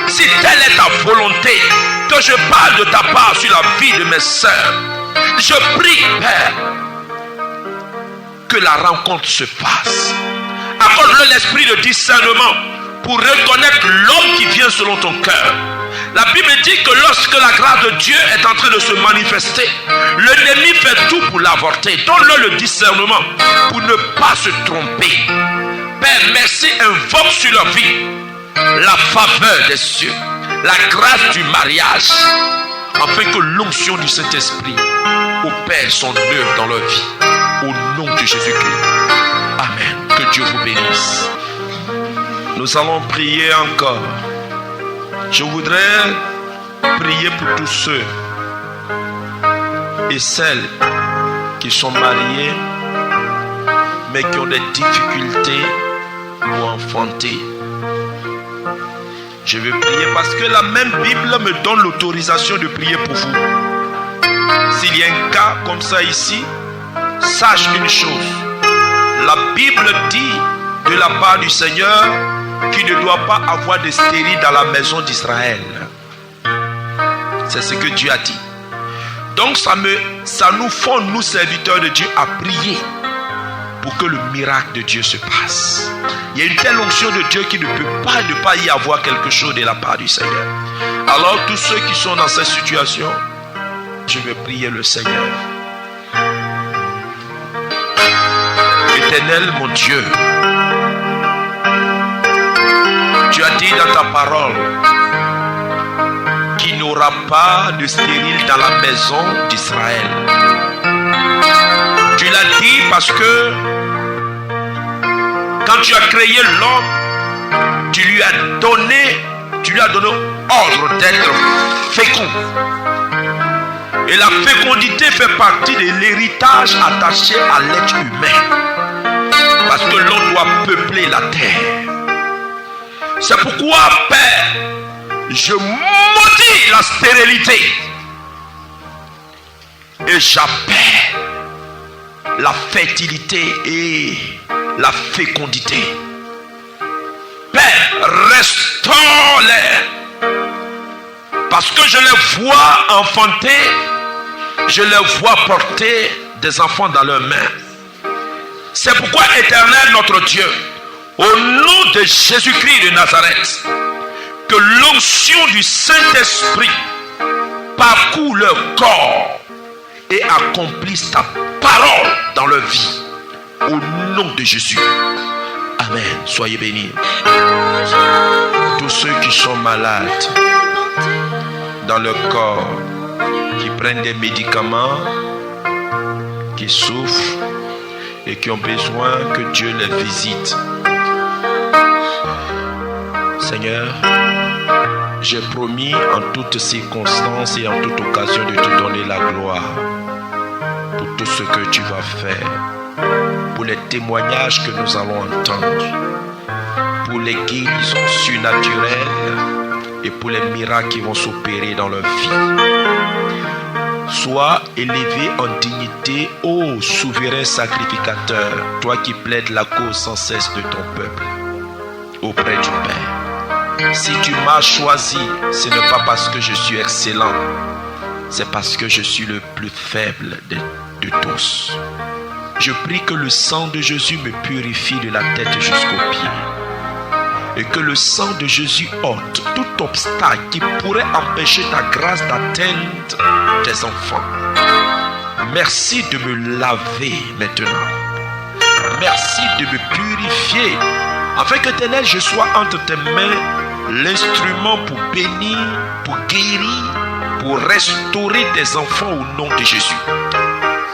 Si telle est ta volonté, que je parle de ta part sur la vie de mes sœurs, je prie, Père, que la rencontre se fasse. Accorde-leur l'esprit de discernement pour reconnaître l'homme qui vient selon ton cœur. La Bible dit que lorsque la grâce de Dieu est en train de se manifester, l'ennemi fait tout pour l'avorter. Donne-leur le discernement pour ne pas se tromper. Père, merci, invoque sur leur vie la faveur des cieux, la grâce du mariage, afin que l'onction du Saint-Esprit opère son œuvre dans leur vie. Au nom de Jésus-Christ. Amen. Que Dieu vous bénisse. Nous allons prier encore. Je voudrais prier pour tous ceux et celles qui sont mariés mais qui ont des difficultés pour enfanter. Je vais prier parce que la même Bible me donne l'autorisation de prier pour vous. S'il y a un cas comme ça ici, sache une chose. La Bible dit de la part du Seigneur qu'il ne doit pas avoir de stérile dans la maison d'Israël. C'est ce que Dieu a dit. Donc ça nous fonde, nous serviteurs de Dieu, à prier pour que le miracle de Dieu se passe. Il y a une telle onction de Dieu qu'il ne peut pas ne pas y avoir quelque chose de la part du Seigneur. Alors tous ceux qui sont dans cette situation, je vais prier le Seigneur. Éternel mon Dieu, tu as dit dans ta parole qu'il n'y aura pas de stérile dans la maison d'Israël. Tu l'as dit parce que quand tu as créé l'homme, tu lui as donné ordre d'être fécond. Et la fécondité fait partie de l'héritage attaché à l'être humain. Parce que l'on doit peupler la terre. C'est pourquoi, Père, je maudis la stérilité. Et j'appelle la fertilité et la fécondité. Père, restaure-les. Parce que je les vois enfanter, je les vois porter des enfants dans leurs mains. C'est pourquoi, Éternel notre Dieu, au nom de Jésus-Christ de Nazareth, que l'onction du Saint-Esprit parcourt leur corps et accomplisse ta parole dans leur vie. Au nom de Jésus. Amen. Soyez bénis. Tous ceux qui sont malades dans leur corps, qui prennent des médicaments, qui souffrent et qui ont besoin que Dieu les visite. Seigneur, j'ai promis en toutes circonstances et en toute occasion de te donner la gloire pour tout ce que tu vas faire, pour les témoignages que nous allons entendre, pour les guérisons surnaturelles et pour les miracles qui vont s'opérer dans leur vie. Sois élevé en dignité, ô souverain sacrificateur, toi qui plaides la cause sans cesse de ton peuple auprès du Père. Si tu m'as choisi, ce n'est pas parce que je suis excellent, c'est parce que je suis le plus faible de tous. Je prie que le sang de Jésus me purifie de la tête jusqu'aux pieds. Et que le sang de Jésus ôte tout obstacle qui pourrait empêcher ta grâce d'atteindre tes enfants. Merci de me laver maintenant. Merci de me purifier. Afin que Éternel, je sois entre tes mains l'instrument pour bénir, pour guérir, pour restaurer tes enfants au nom de Jésus.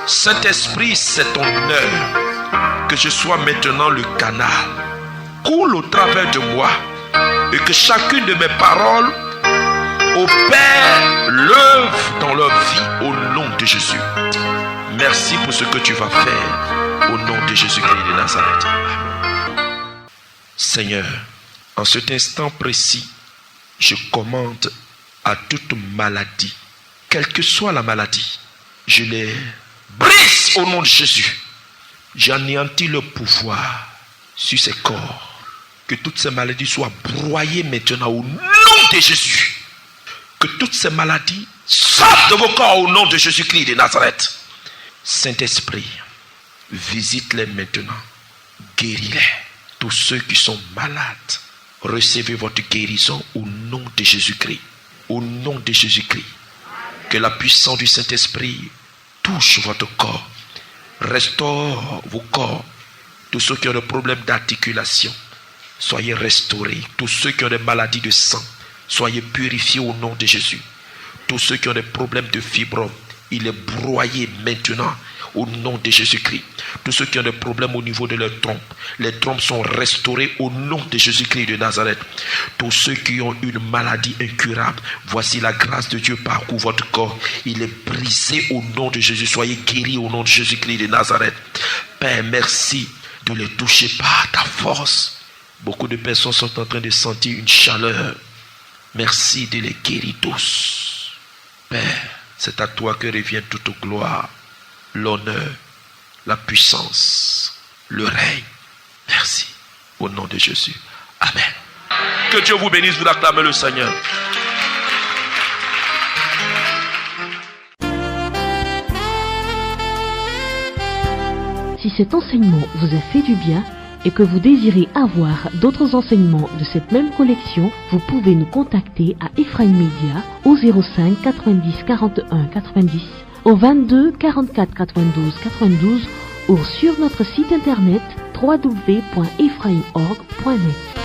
Saint-Esprit, c'est ton œuvre. Que je sois maintenant le canal. Coule au travers de moi et que chacune de mes paroles opère l'œuvre dans leur vie au nom de Jésus. Merci pour ce que tu vas faire au nom de Jésus-Christ de Nazareth. Seigneur, en cet instant précis, Je commande à toute maladie, quelle que soit la maladie, je les brise au nom de Jésus. J'anéantis le pouvoir sur ces corps. Que toutes ces maladies soient broyées maintenant au nom de Jésus. Que toutes ces maladies sortent de vos corps au nom de Jésus-Christ de Nazareth. Saint-Esprit, visite-les maintenant. Guéris-les. Tous ceux qui sont malades, recevez votre guérison au nom de Jésus-Christ. Au nom de Jésus-Christ. Que la puissance du Saint-Esprit touche votre corps. Restaure vos corps. Tous ceux qui ont des problèmes d'articulation, soyez restaurés. Tous ceux qui ont des maladies de sang, soyez purifiés au nom de Jésus. Tous ceux qui ont des problèmes de fibrome, il est broyé maintenant au nom de Jésus-Christ. Tous ceux qui ont des problèmes au niveau de leurs trompes, les trompes sont restaurées au nom de Jésus-Christ de Nazareth. Tous ceux qui ont une maladie incurable, voici la grâce de Dieu parcourt votre corps. Il est brisé au nom de Jésus. Soyez guéris au nom de Jésus-Christ de Nazareth. Père, merci de les toucher par ta force. Beaucoup de personnes sont en train de sentir une chaleur. Merci de les guérir tous. Père, c'est à toi que revient toute gloire, l'honneur, la puissance, le règne. Merci. Au nom de Jésus. Amen. Que Dieu vous bénisse, vous acclamez le Seigneur. Si cet enseignement vous a fait du bien et que vous désirez avoir d'autres enseignements de cette même collection, vous pouvez nous contacter à Ephraim Media au 05 90 41 90, au 22 44 92 92 ou sur notre site internet www.ephraimorg.net.